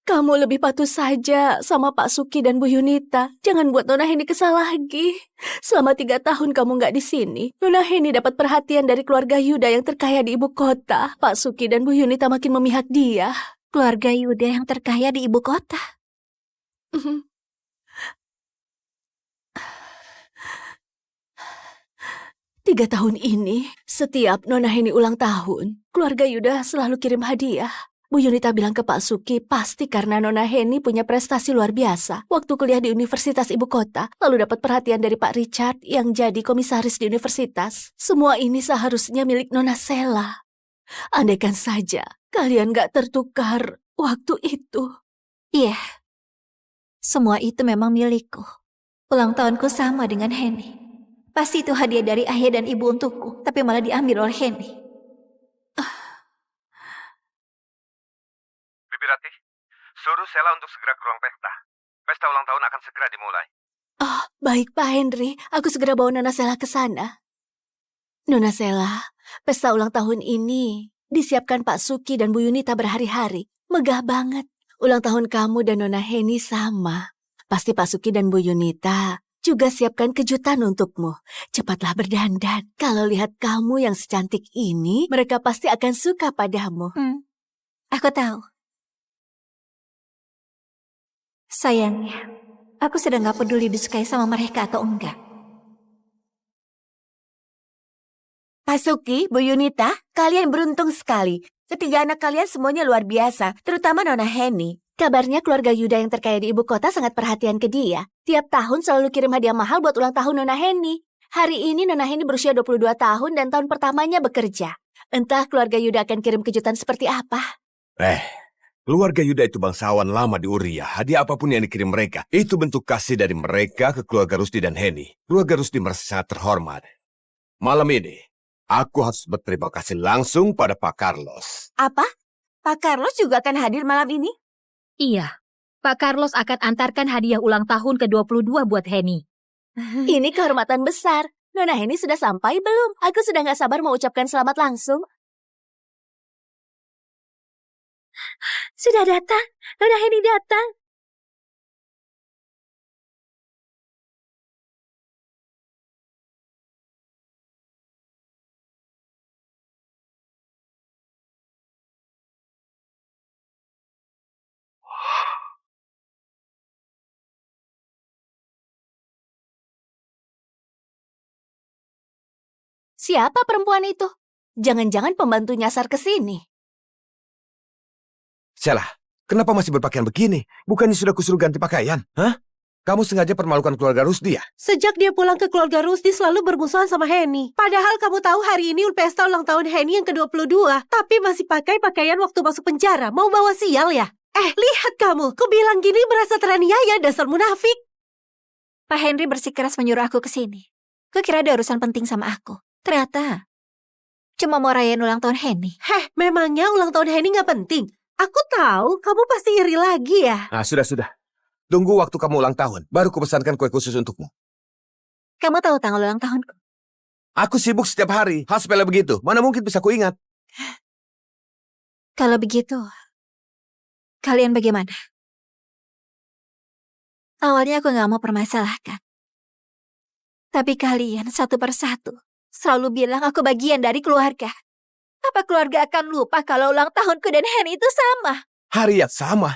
S6: kamu lebih patuh saja sama Pak Suki dan Bu Yunita. Jangan buat Nona Heni kesal lagi. Selama 3 tahun kamu nggak di sini, Nona Heni dapat perhatian dari keluarga Yuda yang terkaya di ibu kota. Pak Suki dan Bu Yunita makin memihak dia.
S1: Keluarga Yuda yang terkaya di ibu kota.
S8: 3 tahun ini, setiap Nona Heni ulang tahun, keluarga Yuda selalu kirim hadiah. Bu Yunita bilang ke Pak Suki, pasti karena Nona Heni punya prestasi luar biasa. Waktu kuliah di Universitas Ibu Kota, lalu dapat perhatian dari Pak Richard yang jadi komisaris di universitas. Semua ini seharusnya milik Nona Sela. Andaikan saja kalian gak tertukar waktu itu.
S1: Iya, semua itu memang milikku. Ulang tahunku sama dengan Heni. Pasti itu hadiah dari ayah dan ibu untukku, tapi malah diambil oleh Heni.
S3: Bibi Ratih, suruh Sela untuk segera ke ruang pesta. Pesta ulang tahun akan segera dimulai.
S8: Oh, baik Pak Henry. Aku segera bawa Nona Sela ke sana. Nona Sela, pesta ulang tahun ini disiapkan Pak Suki dan Bu Yunita berhari-hari. Megah banget. Ulang tahun kamu dan Nona Heni sama. Pasti Pak Suki dan Bu Yunita juga siapkan kejutan untukmu. Cepatlah berdandan. Kalau lihat kamu yang secantik ini, mereka pasti akan suka padamu.
S1: Aku tahu. Sayangnya, aku sudah gak peduli disukai sama mereka atau enggak.
S6: Pak Suki, Bu Yunita, kalian beruntung sekali. Ketiga anak kalian semuanya luar biasa, terutama Nona Heni.
S8: Kabarnya keluarga Yuda yang terkaya di ibu kota sangat perhatian ke dia. Tiap tahun selalu kirim hadiah mahal buat ulang tahun Nona Heni. Hari ini Nona Heni berusia 22 tahun dan tahun pertamanya bekerja. Entah keluarga Yuda akan kirim kejutan seperti apa.
S5: Keluarga Yuda itu bangsawan lama di Uria. Hadiah apapun yang dikirim mereka, itu bentuk kasih dari mereka ke keluarga Rusdi dan Heni. Keluarga Rusdi merasa sangat terhormat. Malam ini, aku harus berterima kasih langsung pada Pak Carlos.
S6: Apa? Pak Carlos juga akan hadir malam ini?
S7: Iya, Pak Carlos akan antarkan hadiah ulang tahun ke-22 buat Heni.
S8: Ini kehormatan besar. Nona Heni sudah sampai belum? Aku sudah gak sabar mau ucapkan selamat langsung.
S7: Sudah datang, Nona Heni datang.
S8: Siapa perempuan itu? Jangan-jangan pembantu nyasar ke sini.
S5: Sela, kenapa masih berpakaian begini? Bukannya sudah kusuruh ganti pakaian? Hah? Kamu sengaja permalukan keluarga Rusdi ya?
S2: Sejak dia pulang ke keluarga Rusdi selalu bermusuhan sama Heni. Padahal kamu tahu hari ini pesta ulang tahun Heni yang ke-22. Tapi masih pakai pakaian waktu masuk penjara. Mau bawa sial ya? Lihat kamu. Kubilang gini merasa teraniaya, dasar munafik.
S1: Pak Henry bersikeras menyuruh aku ke sini. Kukira ada urusan penting sama aku. Ternyata cuma mau rayain ulang tahun Heni.
S2: Memangnya ulang tahun Heni gak penting? Aku tahu kamu pasti iri lagi ya.
S5: Ah, sudah. Tunggu waktu kamu ulang tahun, baru kupesankan kue khusus untukmu.
S1: Kamu tahu tanggal ulang tahunku?
S5: Aku sibuk setiap hari, hal sepele begitu. Mana mungkin bisa kuingat?
S1: Kalau begitu, kalian bagaimana? Awalnya aku gak mau permasalahkan. Tapi kalian satu persatu selalu bilang aku bagian dari keluarga. Apa keluarga akan lupa kalau ulang tahunku dan Heni itu sama?
S5: Hari yang sama.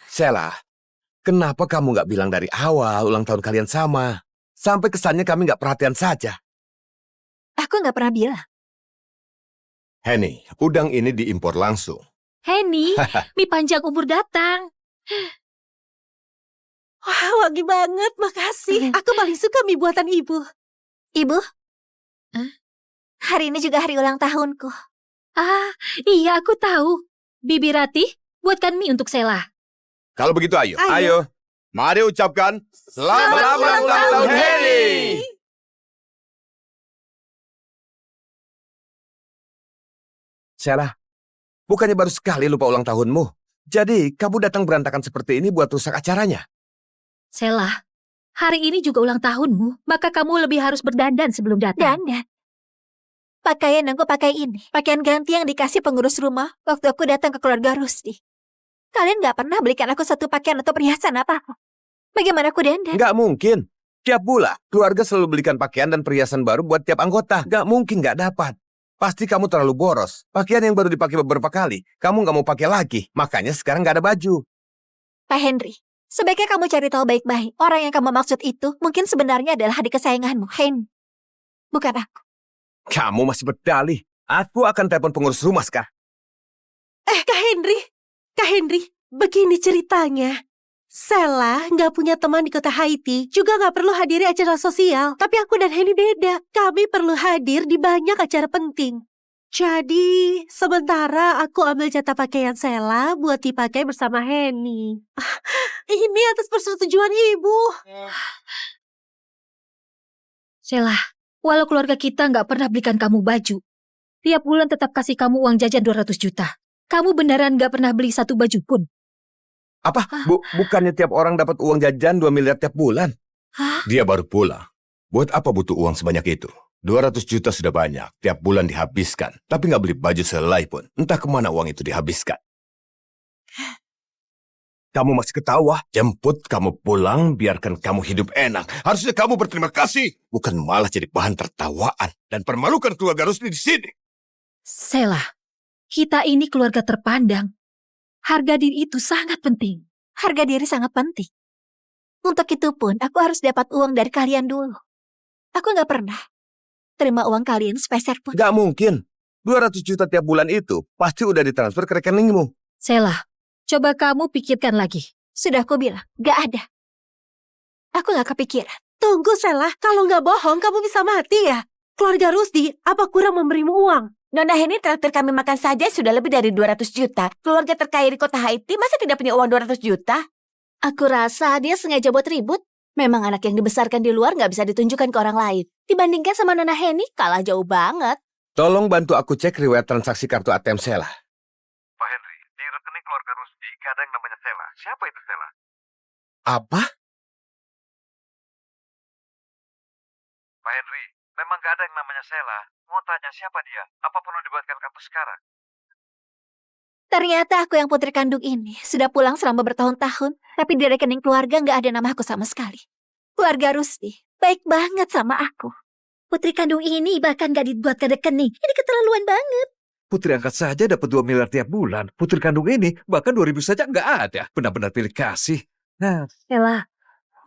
S5: Sela, kenapa kamu nggak bilang dari awal ulang tahun kalian sama? Sampai kesannya kami nggak perhatian saja.
S1: Aku nggak pernah bilang.
S5: Heni, udang ini diimpor langsung.
S7: Heni, mie panjang umur datang.
S2: Wah, wangi banget, makasih. Aku paling suka mie buatan ibu.
S1: Ibu? Hari ini juga hari ulang tahunku.
S7: Ah, iya aku tahu. Bibi Ratih, buatkan mie untuk Sela.
S5: Kalau begitu ayo. Mari ucapkan selamat ulang tahun Heni. Sela, bukannya baru sekali lupa ulang tahunmu. Jadi kamu datang berantakan seperti ini buat rusak acaranya.
S7: Sela, hari ini juga ulang tahunmu, maka kamu lebih harus berdandan sebelum datang.
S1: Dandan. Pakaian yang aku pakai ini, pakaian ganti yang dikasih pengurus rumah waktu aku datang ke keluarga Rusdi. Kalian gak pernah belikan aku satu pakaian atau perhiasan apa-apa. Bagaimana aku dandan?
S5: Nggak mungkin. Tiap bulan, keluarga selalu belikan pakaian dan perhiasan baru buat tiap anggota. Nggak mungkin nggak dapat. Pasti kamu terlalu boros. Pakaian yang baru dipakai beberapa kali, kamu nggak mau pakai lagi. Makanya sekarang nggak ada baju.
S1: Pak Henry, Sebaiknya kamu cari tahu baik-baik. Orang yang kamu maksud itu mungkin sebenarnya adalah adik kesayanganmu, Hen. Bukan aku.
S5: Kamu masih berdalih. Aku akan telepon pengurus rumah sekarang.
S2: Kak Henry, begini ceritanya. Sela nggak punya teman di kota Haiti, juga nggak perlu hadiri acara sosial. Tapi aku dan Henny beda. Kami perlu hadir di banyak acara penting. Jadi, sementara aku ambil jatah pakaian Sela buat dipakai bersama Henny. Ini atas persetujuan ibu.
S7: Sheila, walau keluarga kita nggak pernah belikan kamu baju, tiap bulan tetap kasih kamu uang jajan 200 juta. Kamu beneran nggak pernah beli satu baju pun?
S5: Apa? Bukannya tiap orang dapat uang jajan 2 miliar tiap bulan?
S7: Hah?
S5: Dia baru pulang. Buat apa butuh uang sebanyak itu? 200 juta sudah banyak, tiap bulan dihabiskan. Tapi nggak beli baju sehelai pun. Entah kemana uang itu dihabiskan. Kamu masih ketawa? Jemput kamu pulang, biarkan kamu hidup enak. Harusnya kamu berterima kasih. Bukan malah jadi bahan tertawaan. Dan permalukan keluarga Rusdi di sini.
S7: Sheila, kita ini keluarga terpandang. Harga diri itu sangat penting.
S1: Harga diri sangat penting. Untuk itu pun, aku harus dapat uang dari kalian dulu. Aku nggak pernah terima uang kalian sepeser pun.
S5: Nggak mungkin. 200 juta tiap bulan itu pasti udah ditransfer ke rekeningmu.
S7: Sheila, coba kamu pikirkan lagi.
S1: Sudah aku bilang, nggak ada. Aku nggak kepikiran.
S2: Tunggu, Sela. Kalau nggak bohong, kamu bisa mati ya. Keluarga Rusdi, apa kurang memberimu uang?
S6: Nona Henny traktir kami makan saja sudah lebih dari 200 juta. Keluarga terkaya di kota Haiti masa tidak punya uang 200 juta?
S8: Aku rasa dia sengaja buat ribut. Memang anak yang dibesarkan di luar nggak bisa ditunjukkan ke orang lain. Dibandingkan sama Nona Henny, kalah jauh banget.
S5: Tolong bantu aku cek riwayat transaksi kartu ATM Sela.
S3: Pak Henry, di rekening keluarga Rusdi gak ada yang namanya Sela. Siapa itu Sela?
S5: Apa?
S3: Pak Henry, memang gak ada yang namanya Sela. Mau tanya siapa dia? Apa perlu dibuatkan kartu sekarang?
S1: Ternyata aku yang putri kandung ini sudah pulang selama bertahun-tahun, tapi di rekening keluarga nggak ada nama aku sama sekali. Keluarga Rusdi baik banget sama aku.
S7: Putri kandung ini bahkan gak dibuatkan rekening. Ini keterlaluan banget.
S3: Putri angkat saja dapat 2 miliar tiap bulan. Putri kandung ini bahkan 2.000 saja nggak ada. Benar-benar pilih kasih. Nah,
S7: Sheila,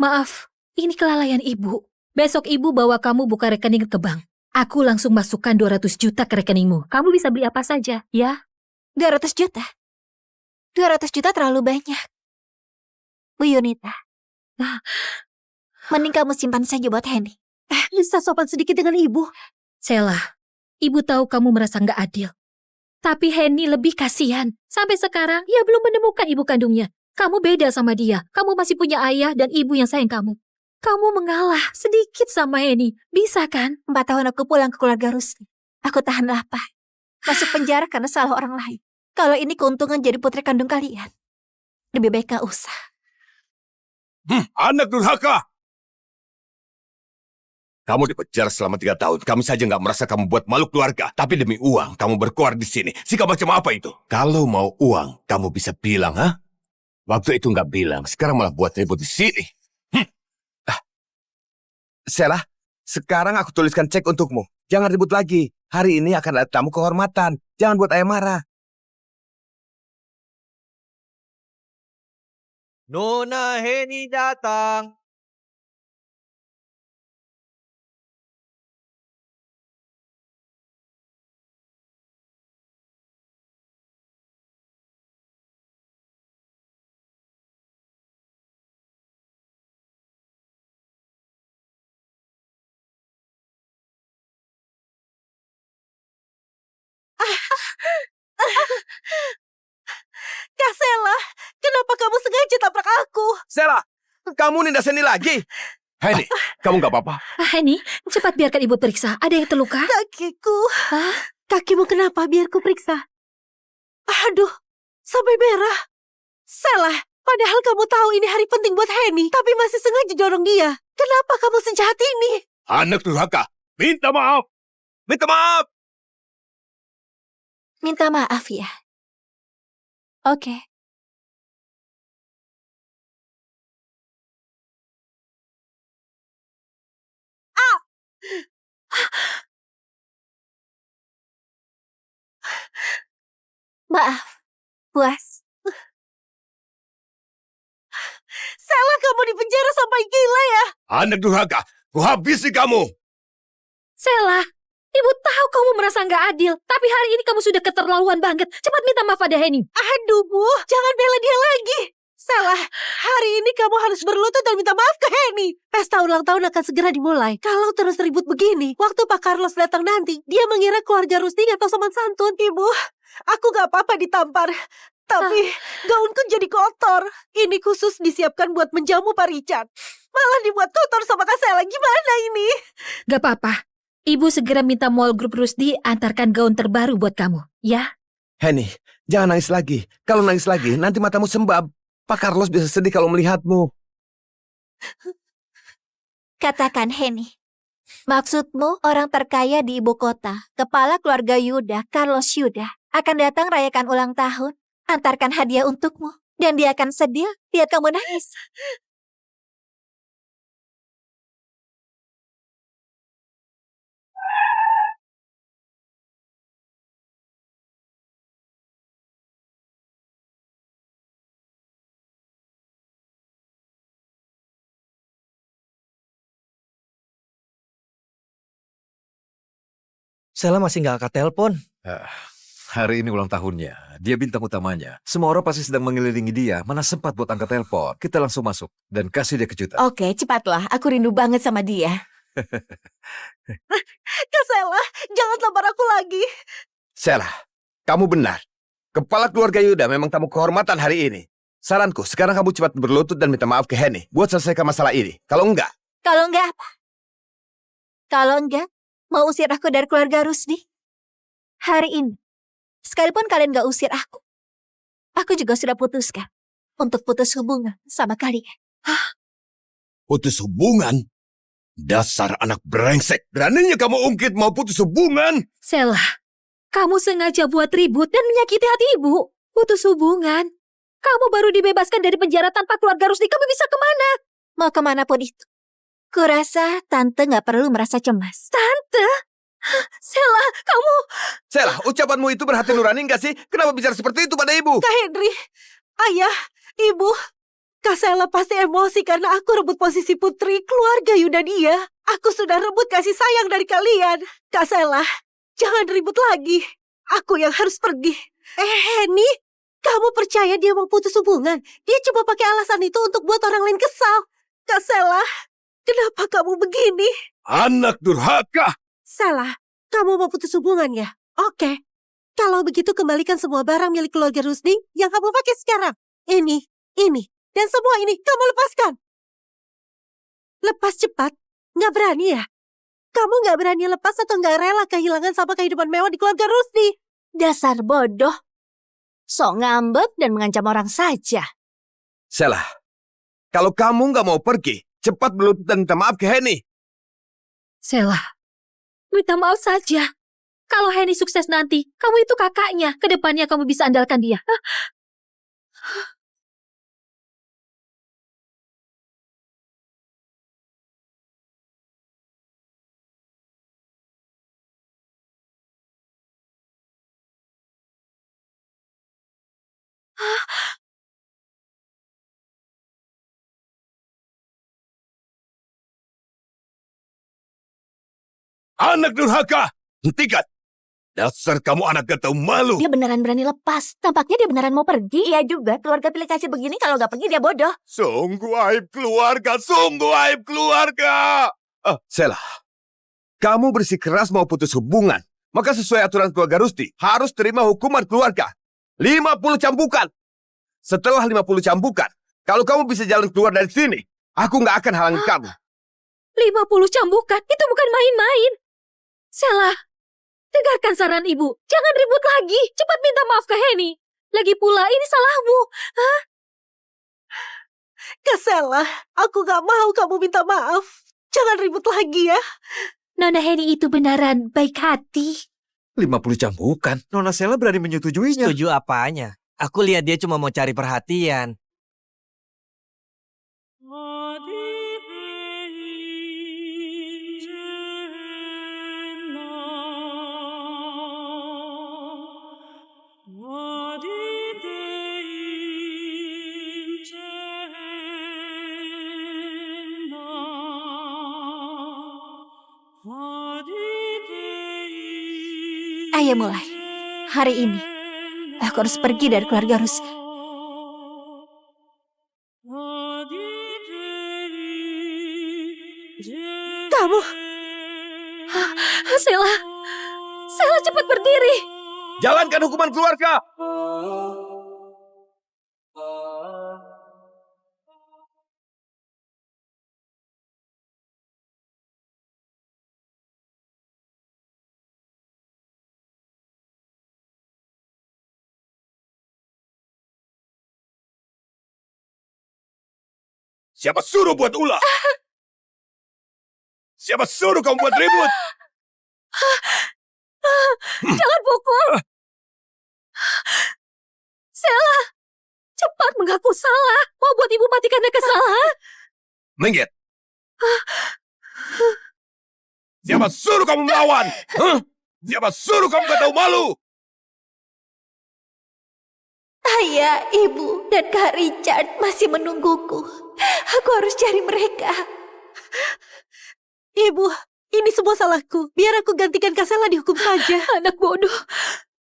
S7: maaf. Ini kelalaian ibu. Besok ibu bawa kamu buka rekening ke bank. Aku langsung masukkan 200 juta ke rekeningmu. Kamu bisa beli apa saja, ya?
S1: 200 juta? 200 juta terlalu banyak. Bu Yunita, mending kamu simpan saja buat Henny.
S2: Bisa sopan sedikit dengan ibu.
S7: Sheila, ibu tahu kamu merasa nggak adil. Tapi Henny lebih kasihan. Sampai sekarang, ia belum menemukan ibu kandungnya. Kamu beda sama dia. Kamu masih punya ayah dan ibu yang sayang kamu. Kamu mengalah sedikit sama Henny. Bisa kan?
S1: 4 tahun aku pulang ke keluarga Rusdi. Aku tahan lapar. Masuk penjara karena salah orang lain. Kalau ini keuntungan jadi putri kandung kalian, lebih baik gak usah.
S5: Anak durhaka! Kamu dipenjara selama 3 tahun. Kami saja nggak merasa kamu buat malu keluarga. Tapi demi uang, kamu berkuar di sini. Sikap macam apa itu? Kalau mau uang, kamu bisa bilang, ha? Waktu itu nggak bilang. Sekarang malah buat ribut di sini. Sela, sekarang aku tuliskan cek untukmu. Jangan ribut lagi. Hari ini akan ada tamu kehormatan. Jangan buat ayah marah.
S4: Nona Henny datang.
S2: Kak Sela, kenapa kamu sengaja tabrak aku?
S5: Sela, kamu nindas Henny lagi. Henny, kamu nggak apa-apa?
S7: Henny, cepat biarkan ibu periksa. Ada yang terluka?
S2: Kakiku.
S7: Hah?
S2: Kakimu kenapa? Biar ku periksa. Aduh, sampai merah. Sela, padahal kamu tahu ini hari penting buat Henny, tapi masih sengaja dorong dia. Kenapa kamu sejahat ini?
S5: Anak durhaka, minta maaf. Minta maaf.
S1: Minta maaf ya. Oke. Maaf, puas.
S2: Sela, kamu di penjara sampai gila ya?
S5: Anak durhaka, kuhabisi kamu.
S7: Sela, ibu tahu kamu merasa nggak adil. Tapi hari ini kamu sudah keterlaluan banget. Cepat minta maaf pada Henny.
S2: Aduh, Bu, jangan bela dia lagi. Sela, hari ini kamu harus berlutut dan minta maaf ke Henny. Pesta ulang tahun akan segera dimulai. Kalau terus ribut begini, waktu Pak Carlos datang nanti, dia mengira keluarga Rusty atau sopan santun. Ibu, aku gak apa-apa ditampar. Tapi gaunku jadi kotor. Ini khusus disiapkan buat menjamu Pak Richard. Malah dibuat kotor sama Kak Sela. Gimana ini?
S7: Gak apa-apa. Ibu segera minta mall grup Rusdi antarkan gaun terbaru buat kamu, ya?
S5: Henny, jangan nangis lagi. Kalau nangis lagi, nanti matamu sembab. Pak Carlos bisa sedih kalau melihatmu.
S1: Katakan, Henny. Maksudmu orang terkaya di ibu kota, kepala keluarga Yuda, Carlos Yuda, akan datang rayakan ulang tahun, antarkan hadiah untukmu, dan dia akan sedih lihat kamu nangis.
S4: Sela masih nggak angkat telepon.
S3: Hari ini ulang tahunnya. Dia bintang utamanya. Semua orang pasti sedang mengelilingi dia. Mana sempat buat angkat telepon. Kita langsung masuk dan kasih dia kejutan.
S6: Oke, cepatlah. Aku rindu banget sama dia.
S2: Kak Sela, jangan tampar aku lagi.
S5: Sela, kamu benar. Kepala keluarga Yuda memang tamu kehormatan hari ini. Saranku, sekarang kamu cepat berlutut dan minta maaf ke Henny buat selesaikan masalah ini. Kalau enggak,
S1: Kalau enggak apa? Kalau enggak, mau usir aku dari keluarga Rusdi? Hari ini, sekalipun kalian gak usir aku juga sudah putuskan untuk putus hubungan sama kalian.
S5: putus hubungan? Dasar anak brengsek. Beraninya kamu ungkit mau putus hubungan?
S7: Sela, kamu sengaja buat ribut dan menyakiti hati ibu. Putus hubungan. Kamu baru dibebaskan dari penjara tanpa keluarga Rusdi. Kamu bisa kemana?
S1: Mau kemanapun itu. Kurasa Tante gak perlu merasa cemas.
S7: Tante? Sela, kamu...
S5: Sela, ucapanmu itu berhati nurani enggak sih? Kenapa bicara seperti itu pada ibu?
S2: Kak Henry, Ayah, Ibu, Kak Sela pasti emosi karena aku rebut posisi putri keluarga Yuda dia. Aku sudah rebut kasih sayang dari kalian. Kak Sela, jangan ribut lagi. Aku yang harus pergi. Henny, kamu percaya dia mau putus hubungan? Dia coba pakai alasan itu untuk buat orang lain kesal. Kak Sela, kenapa kamu begini?
S5: Anak durhaka!
S2: Salah, kamu mau putus hubungan ya? Oke. Kalau begitu kembalikan semua barang milik keluarga Rusdi yang kamu pakai sekarang. Ini, dan semua ini kamu lepaskan. Lepas cepat. Nggak berani ya? Kamu nggak berani lepas atau nggak rela kehilangan sama kehidupan mewah di keluarga Rusdi?
S8: Dasar bodoh. Sok ngambek dan mengancam orang saja.
S5: Sela, kalau kamu nggak mau pergi, cepat berlutut dan minta maaf ke Henny.
S7: Sela, minta maaf saja. Kalau Henny sukses nanti, kamu itu kakaknya. Kedepannya kamu bisa andalkan dia.
S5: Anak durhaka! Hentikan! Dasar kamu anak gak tahu malu.
S8: Dia beneran berani lepas. Tampaknya dia beneran mau pergi.
S6: Iya juga, keluarga pilih kasih begini kalau nggak pergi dia bodoh.
S5: Sungguh aib keluarga, sungguh aib keluarga. Sela, kamu bersikeras mau putus hubungan. Maka sesuai aturan keluarga Rusdi, harus terima hukuman keluarga. 50 cambukan. Setelah 50 cambukan, kalau kamu bisa jalan keluar dari sini, aku nggak akan halangi kamu.
S7: 50 cambukan, itu bukan main-main. Sela, dengarkan saran ibu. Jangan ribut lagi. Cepat minta maaf ke Henny. Lagi pula, ini salahmu.
S2: Kak Sela, aku nggak mau kamu minta maaf. Jangan ribut lagi ya.
S7: Nona Henny itu beneran baik hati.
S3: 50 cambukan. Nona Sela berani menyetujuinya.
S4: Setuju apanya? Aku lihat dia cuma mau cari perhatian.
S1: Ayo mulai. Hari ini, aku harus pergi dari keluarga Ruski.
S2: Kamu,
S7: Sela, Sela cepat berdiri.
S5: Jalankan hukuman keluarga. Siapa suruh buat ulah? Siapa suruh kamu buat ribut?
S7: Jangan pukul. Sela, cepat mengaku salah. Mau buat ibu mati karena kesalahan.
S5: Minggir. Siapa suruh kamu melawan? Hah? Siapa suruh kamu gak tahu malu?
S1: Ayah, ibu, dan Kak Richard masih menungguku. Aku harus cari mereka.
S2: Ibu, ini semua salahku. Biar aku gantikan Kak Sela dihukum saja.
S7: Anak bodoh.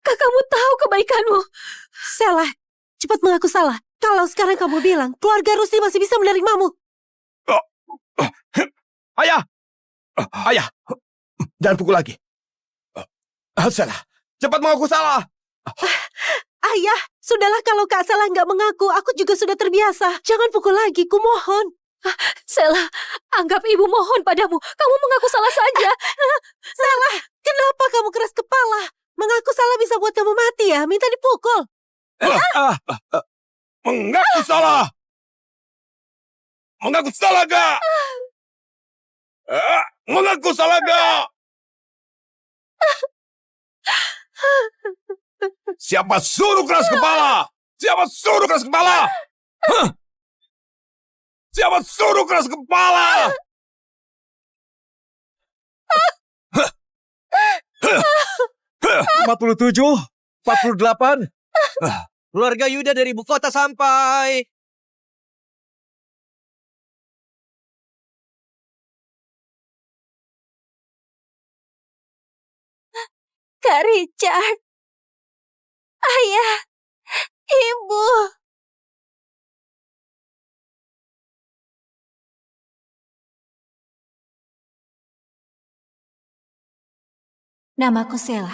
S7: Kakakmu tahu kebaikanmu.
S2: Sela, cepat mengaku salah. Kalau sekarang kamu bilang, keluarga Rusdi masih bisa menerimamu.
S5: Ayah! Ayah! Jangan pukul lagi. Salah. Cepat mengaku salah.
S2: Ayah, sudahlah kalau Kak Sela nggak mengaku, aku juga sudah terbiasa. Jangan pukul lagi, kumohon.
S7: Sela, anggap ibu mohon padamu. Kamu mengaku salah saja.
S2: Sela, kenapa kamu keras kepala? Mengaku salah bisa buat kamu mati ya? Minta dipukul.
S5: Mengaku salah. Mengaku salah gak? Mengaku salah gak? Siapa suruh keras kepala? Siapa suruh keras kepala? Hah? Siapa suruh keras kepala?
S4: 47, 48. Keluarga Yuda dari ibu kota sampai.
S1: Kak Richard. Ayah, ibu. Namaku Sela,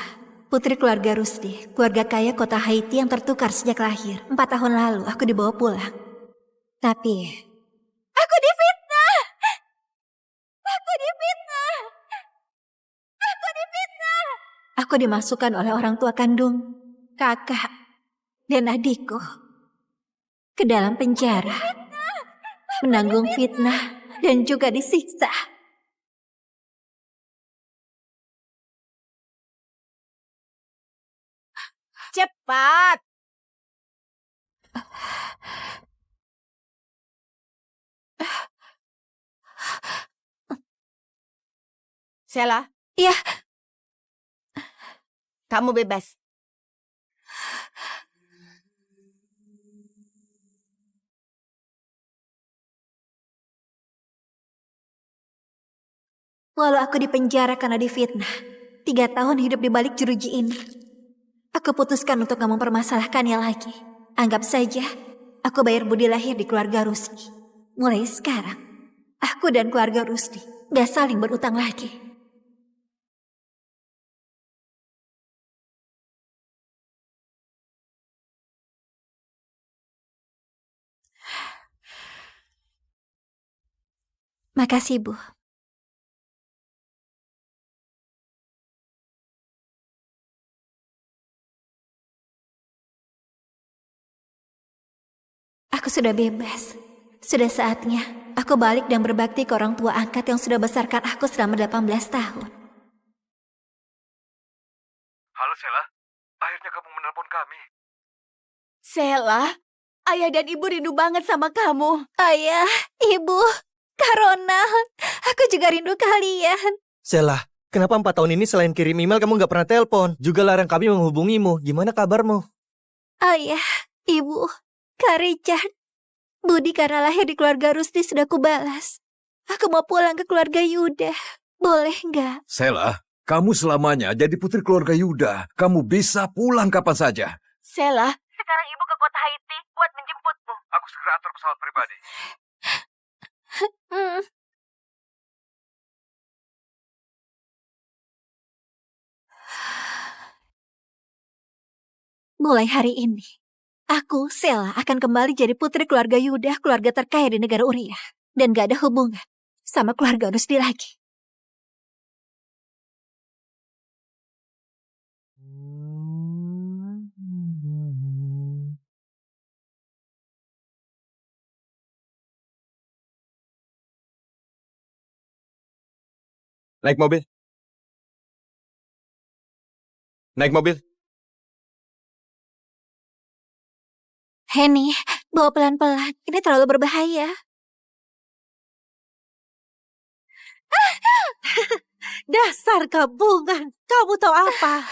S1: putri keluarga Rusdi, keluarga kaya kota Haiti yang tertukar sejak lahir. 4 tahun lalu aku dibawa pulang. Tapi, aku difitnah! Aku difitnah! Aku difitnah! Aku dimasukkan oleh orang tua kandung, kakak, dan adikku ke dalam penjara. Menanggung fitnah dan juga disiksa.
S6: Cepat! Sela,
S1: Iya,
S6: kamu bebas.
S1: walau aku dipenjara karena difitnah, 3 tahun hidup di balik jeruji ini, aku putuskan untuk gak mempermasalahkannya lagi. Anggap saja aku bayar budi lahir di keluarga Rusdi. Mulai sekarang, aku dan keluarga Rusdi gak saling berutang lagi. Makasih, Bu. Aku sudah bebas. Sudah saatnya aku balik dan berbakti ke orang tua angkat yang sudah besarkan aku selama 18 tahun.
S3: Halo Sela, akhirnya kamu menelpon kami.
S6: Sela, ayah dan ibu rindu banget sama kamu.
S1: Ayah, ibu, Kak Ronald, aku juga rindu kalian.
S4: Sela, kenapa 4 tahun ini selain kirim email kamu nggak pernah telepon? Juga larang kami menghubungimu. Gimana kabarmu?
S1: Ayah, ibu, Kak Richard, budi karena lahir di keluarga Rusdi sudah kubalas. Aku mau pulang ke keluarga Yuda. Boleh nggak?
S3: Sela, Kamu selamanya jadi putri keluarga Yuda. Kamu bisa pulang kapan saja.
S6: Sela,
S2: Sekarang ibu ke kota Haiti buat menjemputmu.
S3: Aku segera atur pesawat pribadi.
S1: Mulai hari ini, aku, Sela, akan kembali jadi putri keluarga Yuda, keluarga terkaya di negara Uria. Dan gak ada hubungan sama keluarga Rusdi lagi.
S5: Naik mobil. Naik mobil.
S1: Henny, bawa pelan-pelan. Ini terlalu berbahaya.
S2: Dasar gabungan. Kamu tahu apa?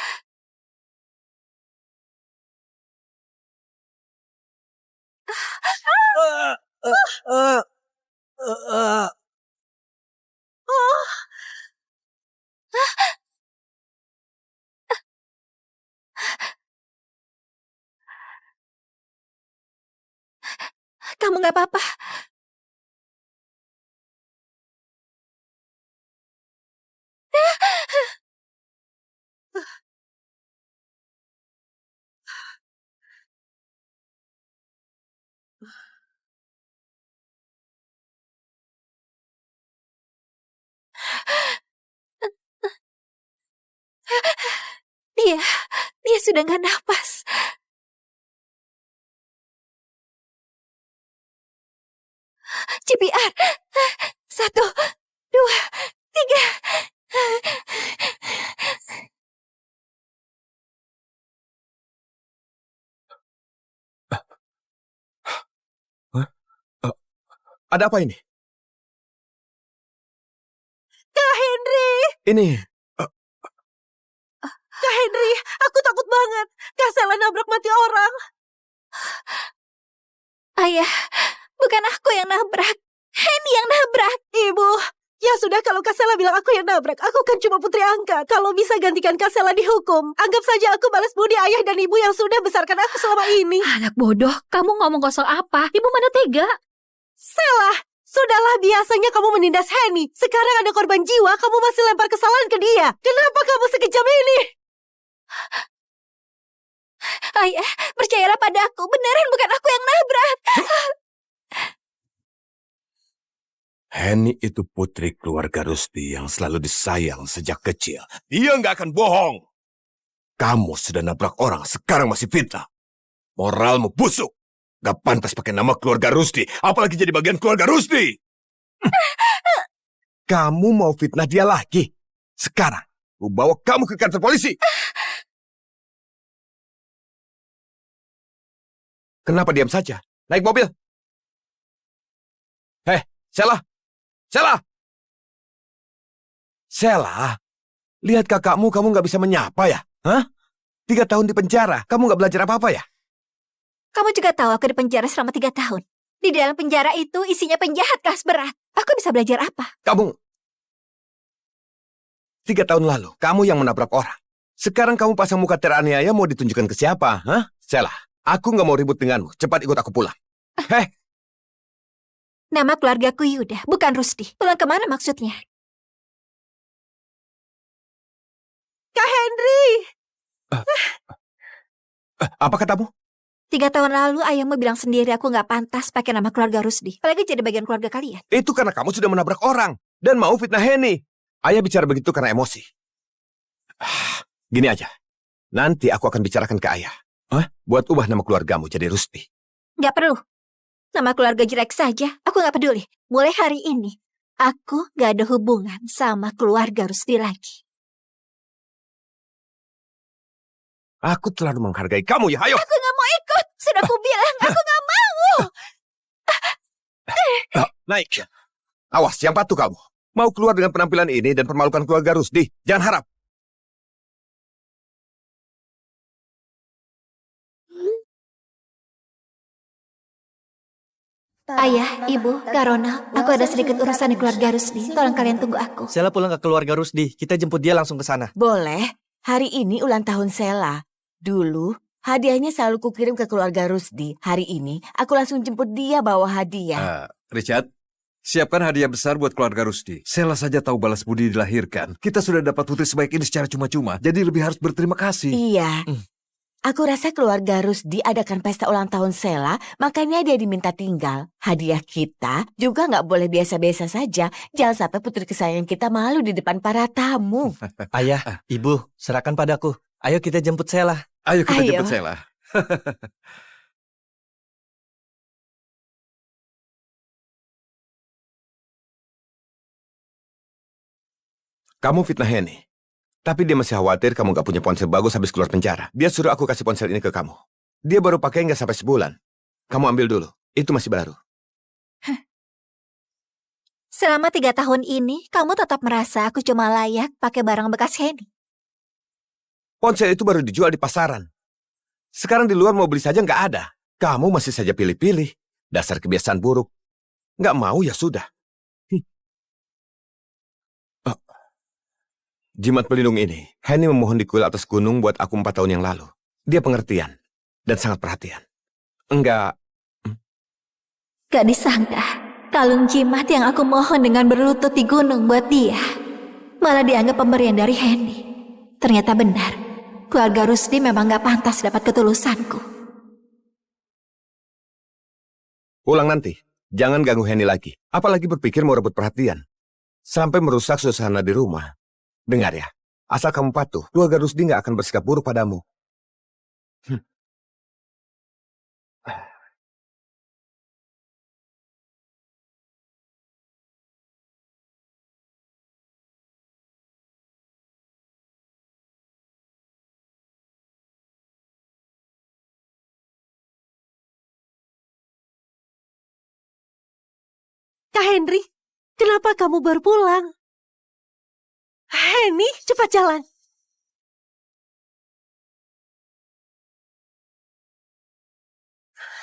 S1: Kamu gak apa-apa. Dia sudah gak napas. CPR. 1, 2, 3.
S5: Ada apa ini?
S2: Kak Henry!
S5: Ini,
S2: Kak Henry, aku takut banget. Kak Sela nabrak mati orang.
S1: Ayah, bukan aku yang nabrak. Henny yang nabrak.
S2: Ibu, ya sudah kalau Kak Sela bilang aku yang nabrak. Aku kan cuma putri angkat. Kalau bisa gantikan Kak Sela dihukum. Anggap saja aku balas budi ayah dan ibu yang sudah besarkan aku selama ini.
S7: Anak bodoh, kamu ngomong kosong apa? Ibu mana tega?
S2: Sela, sudahlah biasanya kamu menindas Henny. Sekarang ada korban jiwa, kamu masih lempar kesalahan ke dia. Kenapa kamu sekejam ini?
S1: Ayah, percayalah padaku. Beneran bukan aku yang nabrak.
S5: Henny itu putri keluarga Rusdi yang selalu disayang sejak kecil. Dia nggak akan bohong. Kamu sudah nabrak orang, sekarang masih fitnah. Moralmu busuk. Gak pantas pakai nama keluarga Rusdi, apalagi jadi bagian keluarga Rusdi. Kamu mau fitnah dia lagi? Sekarang, aku bawa kamu ke kantor polisi. Kenapa diam saja? Naik mobil. Heh, Sela. Sela! Sela, lihat kakakmu kamu gak bisa menyapa ya? Hah? 3 tahun di penjara, kamu gak belajar apa-apa ya?
S1: Kamu juga tahu aku di penjara selama 3 tahun. Di dalam penjara itu isinya penjahat kelas berat. Aku bisa belajar apa?
S5: Kamu 3 tahun lalu, kamu yang menabrak orang. Sekarang kamu pasang muka teraniaya mau ditunjukkan ke siapa? Hah? Sela, aku gak mau ribut denganmu. Cepat ikut aku pulang. Heh,
S1: Nama keluargaku Yuda, bukan Rusdi. Pulang kemana maksudnya?
S2: Kak Henry!
S5: apa katamu?
S1: 3 tahun lalu ayahmu bilang sendiri aku gak pantas pakai nama keluarga Rusdi. Apalagi jadi bagian keluarga kalian.
S5: Itu karena kamu sudah menabrak orang dan mau fitnah Henny. Ayah bicara begitu karena emosi. Gini aja, nanti aku akan bicarakan ke ayah. Buat ubah nama keluargamu jadi Rusdi.
S1: Gak perlu. Nama keluarga jelek saja, aku gak peduli. Mulai hari ini, aku gak ada hubungan sama keluarga Rusdi lagi.
S5: Aku terlalu menghargai kamu ya, ayo.
S1: Aku gak mau ikut. Sudah aku bilang, aku gak mau.
S5: Naik. Awas, yang patuh kamu. Mau keluar dengan penampilan ini dan permalukan keluarga Rusdi. Jangan harap.
S1: Ayah, Ibu, Kak Ronald, aku ada sedikit urusan di keluarga Rusdi. Tolong kalian tunggu aku.
S4: Sela pulang ke keluarga Rusdi. Kita jemput dia langsung ke sana.
S6: Boleh, hari ini ulang tahun Sela. Dulu, hadiahnya selalu kukirim ke keluarga Rusdi. Hari ini, aku langsung jemput dia bawa hadiah.
S3: Richard, siapkan hadiah besar buat keluarga Rusdi. Sela saja tahu balas budi dilahirkan. Kita sudah dapat putri sebaik ini secara cuma-cuma, jadi lebih harus berterima kasih.
S6: Iya. Aku rasa keluarga Rusdi adakan pesta ulang tahun Sela, makanya dia diminta tinggal. Hadiah kita juga nggak boleh biasa-biasa saja. Jangan sampai putri kesayangan kita malu di depan para tamu.
S4: Ayah, ibu, serahkan padaku. Ayo kita jemput Sela.
S3: Ayo kita
S6: Ayo.
S3: jemput Sela.
S5: Kamu fitnah Henny. Tapi dia masih khawatir kamu gak punya ponsel bagus habis keluar penjara. Dia suruh aku kasih ponsel ini ke kamu. Dia baru pakai nggak sampai sebulan. Kamu ambil dulu. Itu masih baru.
S1: Selama 3 tahun ini, kamu tetap merasa aku cuma layak pakai barang bekas Henny.
S5: Ponsel itu baru dijual di pasaran. Sekarang di luar mau beli saja nggak ada. Kamu masih saja pilih-pilih. Dasar kebiasaan buruk. Nggak mau ya sudah. Jimat pelindung ini, Henny memohon di kuil atas gunung buat aku 4 tahun yang lalu. Dia pengertian dan sangat perhatian. Enggak,
S1: Gak disangka, kalung jimat yang aku mohon dengan berlutut di gunung buat dia, malah dianggap pemberian dari Henny. Ternyata benar, keluarga Rusdi memang gak pantas dapat ketulusanku.
S5: pulang nanti. Jangan ganggu Henny lagi. Apalagi berpikir mau rebut perhatian. Sampai merusak suasana di rumah. Dengar ya, asal kamu patuh, keluarga Rusdi nggak akan bersikap buruk padamu.
S2: Kak Henry, kenapa kamu baru pulang? Henny, cepat jalan.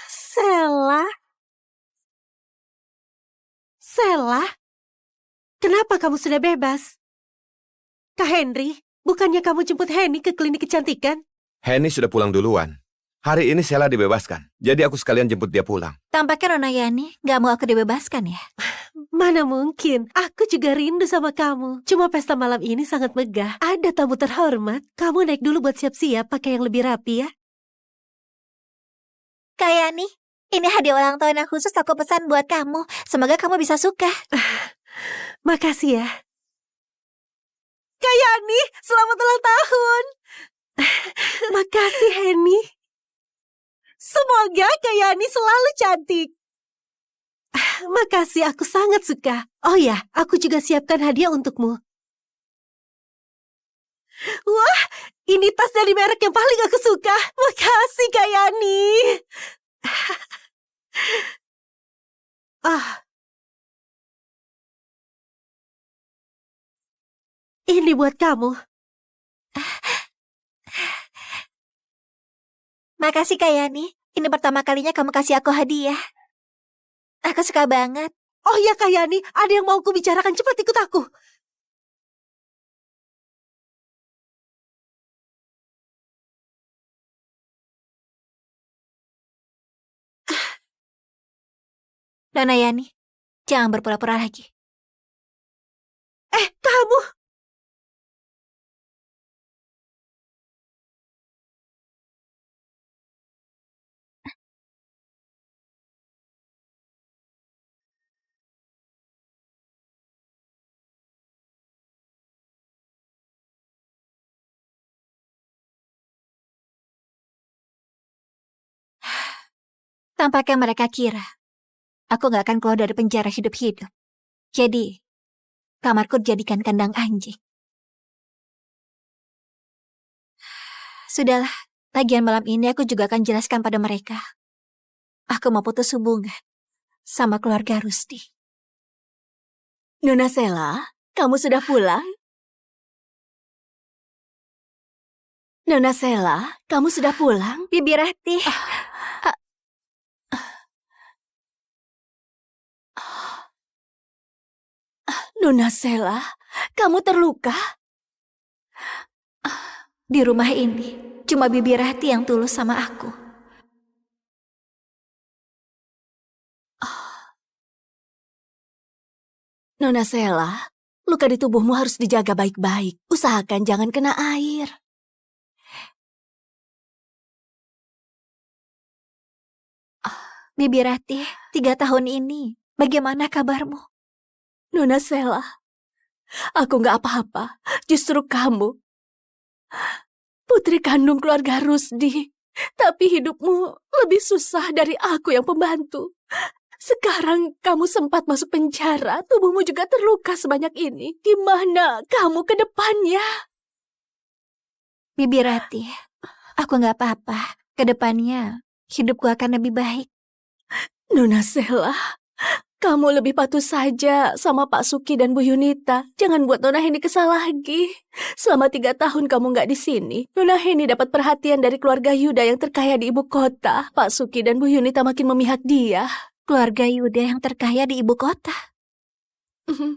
S2: Sela? Sela? Kenapa kamu sudah bebas? Kak Henry, bukannya kamu jemput Henny ke klinik kecantikan?
S5: Henny sudah pulang duluan. Hari ini Sela dibebaskan, jadi aku sekalian jemput dia pulang.
S1: Tampaknya Nona Yani gak mau aku dibebaskan ya.
S2: Mana mungkin, aku juga rindu sama kamu. Cuma pesta malam ini sangat megah. Ada tamu terhormat. Kamu naik dulu buat siap-siap pakai yang lebih rapi ya.
S1: Kak Yani, ini hadiah ulang tahun yang khusus aku pesan buat kamu. Semoga kamu bisa suka.
S2: Makasih ya. Kak Yani, selamat ulang tahun. Makasih Henny. Semoga Kak Yani selalu cantik. Makasih, aku sangat suka. Oh ya, aku juga siapkan hadiah untukmu. Wah, ini tas dari merek yang paling aku suka. Makasih Kak Yani. Ini buat kamu.
S1: Makasih Kak Yani, ini pertama kalinya kamu kasih aku hadiah. Aku suka banget.
S2: Oh ya Kak Yani, ada yang mau aku bicarakan. Cepat ikut aku.
S1: Nona Yani, jangan berpura-pura lagi.
S2: Kamu.
S1: Tampaknya mereka kira aku gak akan keluar dari penjara hidup-hidup. Jadi, kamarku dijadikan kandang anjing. Sudahlah, lagian malam ini aku juga akan jelaskan pada mereka. Aku mau putus hubungan sama keluarga Rusdi.
S8: Nona Sela, kamu sudah pulang? Nona Sela, kamu sudah pulang?
S1: Bibi Ratih,
S8: Nona Sela, kamu terluka?
S1: Di rumah ini, cuma Bibi Rati yang tulus sama aku.
S8: Nona Sela, luka di tubuhmu harus dijaga baik-baik. Usahakan jangan kena air.
S1: Bibi Rati, 3 tahun ini, bagaimana kabarmu?
S8: Nona Sela, aku gak apa-apa. Justru kamu, putri kandung keluarga Rusdi. Tapi hidupmu lebih susah dari aku yang pembantu. Sekarang kamu sempat masuk penjara, tubuhmu juga terluka sebanyak ini. Di mana kamu ke depannya?
S1: Bibi Rati, aku gak apa-apa. Kedepannya, hidupku akan lebih baik.
S8: Nona Sela, kamu lebih patuh saja sama Pak Suki dan Bu Yunita. Jangan buat Nona Heni kesal lagi. Selama 3 tahun kamu nggak di sini, Nona Heni dapat perhatian dari keluarga Yuda yang terkaya di ibu kota. Pak Suki dan Bu Yunita makin memihak dia.
S1: Keluarga Yuda yang terkaya di ibu kota.
S8: 3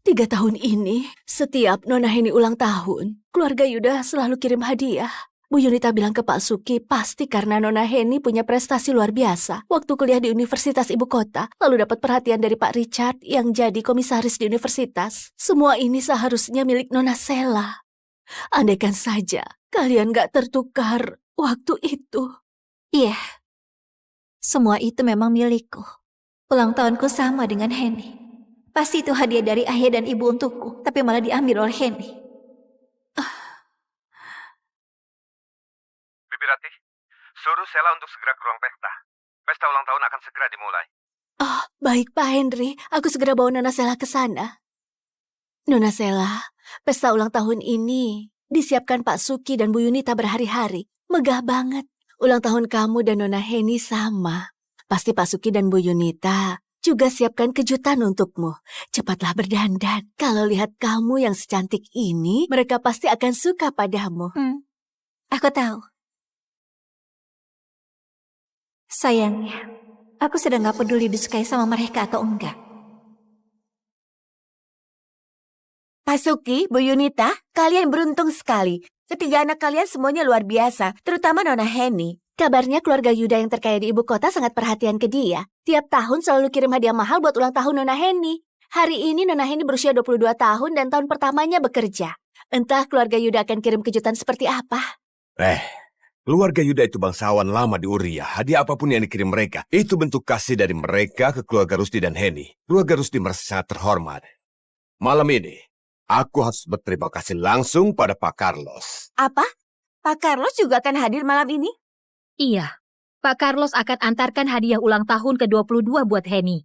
S8: tahun ini, setiap Nona Heni ulang tahun, keluarga Yuda selalu kirim hadiah. Bu Yunita bilang ke Pak Suki, pasti karena Nona Heni punya prestasi luar biasa. Waktu kuliah di Universitas Ibu Kota, lalu dapat perhatian dari Pak Richard yang jadi komisaris di universitas. Semua ini seharusnya milik Nona Sela. Andaikan saja kalian gak tertukar waktu itu.
S1: Iya, semua itu memang milikku. Ulang tahunku sama dengan Heni. Pasti itu hadiah dari ayah dan ibu untukku, tapi malah diambil oleh Heni.
S3: Bibi Rati, suruh Sela untuk segera ke ruang pesta. Pesta ulang tahun akan segera dimulai.
S8: Oh, baik Pak Henry. Aku segera bawa Nona Sela ke sana. Nona Sela, pesta ulang tahun ini disiapkan Pak Suki dan Bu Yunita berhari-hari. Megah banget. Ulang tahun kamu dan Nona Heni sama. Pasti Pak Suki dan Bu Yunita juga siapkan kejutan untukmu. Cepatlah berdandan. Kalau lihat kamu yang secantik ini, mereka pasti akan suka padamu.
S1: Aku tahu. Sayangnya, aku sudah gak peduli disukai sama mereka atau enggak.
S6: Pak Suki, Bu Yunita, kalian beruntung sekali. Ketiga anak kalian semuanya luar biasa, terutama Nona Heni.
S8: Kabarnya keluarga Yuda yang terkaya di ibu kota sangat perhatian ke dia. Tiap tahun selalu kirim hadiah mahal buat ulang tahun Nona Heni. Hari ini Nona Heni berusia 22 tahun dan tahun pertamanya bekerja. Entah keluarga Yuda akan kirim kejutan seperti apa.
S5: Keluarga Yuda itu bangsawan lama di Uria. Hadiah apapun yang dikirim mereka, itu bentuk kasih dari mereka ke keluarga Rusdi dan Heni. Keluarga Rusdi merasa sangat terhormat. Malam ini, aku harus berterima kasih langsung pada Pak Carlos.
S6: Apa? Pak Carlos juga akan hadir malam ini?
S7: Iya, Pak Carlos akan antarkan hadiah ulang tahun ke-22 buat Heni.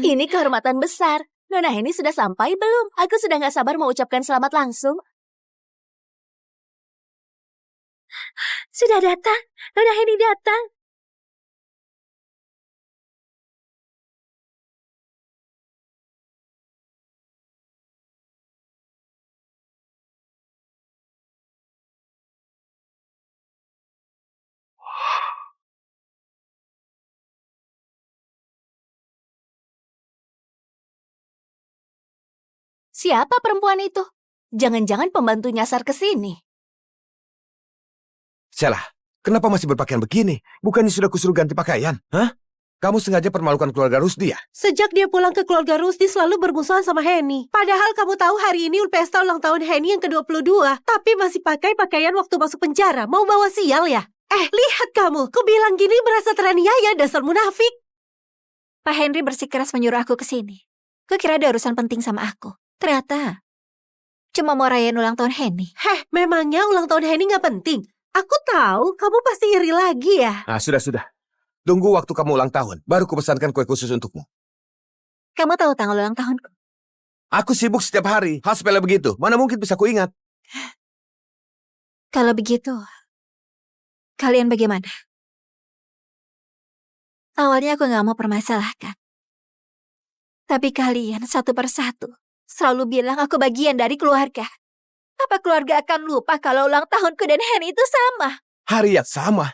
S8: Ini kehormatan besar. Nona Heni sudah sampai belum? Aku sudah gak sabar mau ucapkan selamat langsung.
S7: Sudah datang, Nona Heni datang.
S8: Siapa perempuan itu? Jangan-jangan pembantu nyasar ke sini.
S5: Sela, kenapa masih berpakaian begini? Bukannya sudah kusuruh ganti pakaian? Hah? Kamu sengaja permalukan keluarga Rusdi ya?
S2: Sejak dia pulang ke keluarga Rusdi selalu bermusuhan sama Heni. Padahal kamu tahu hari ini pesta ulang tahun Heni yang ke-22. Tapi masih pakai pakaian waktu masuk penjara. Mau bawa sial ya? Lihat kamu. Ku bilang gini merasa teraniaya, dasar munafik.
S1: Pak Henry bersikeras menyuruh aku ke sini. Kukira ada urusan penting sama aku. Ternyata cuma mau rayain ulang tahun Heni.
S2: Memangnya ulang tahun Heni gak penting? Aku tahu kamu pasti iri lagi ya.
S5: Sudah. Tunggu waktu kamu ulang tahun, baru kupesankan kue khusus untukmu.
S1: Kamu tahu tanggal ulang tahunku?
S5: Aku sibuk setiap hari, hal sepele begitu. Mana mungkin bisa kuingat?
S1: Kalau begitu, kalian bagaimana? Awalnya aku gak mau permasalahkan. Tapi kalian satu persatu selalu bilang aku bagian dari keluarga. Apa keluarga akan lupa kalau ulang tahunku dan Heni itu sama?
S5: Hari yang sama.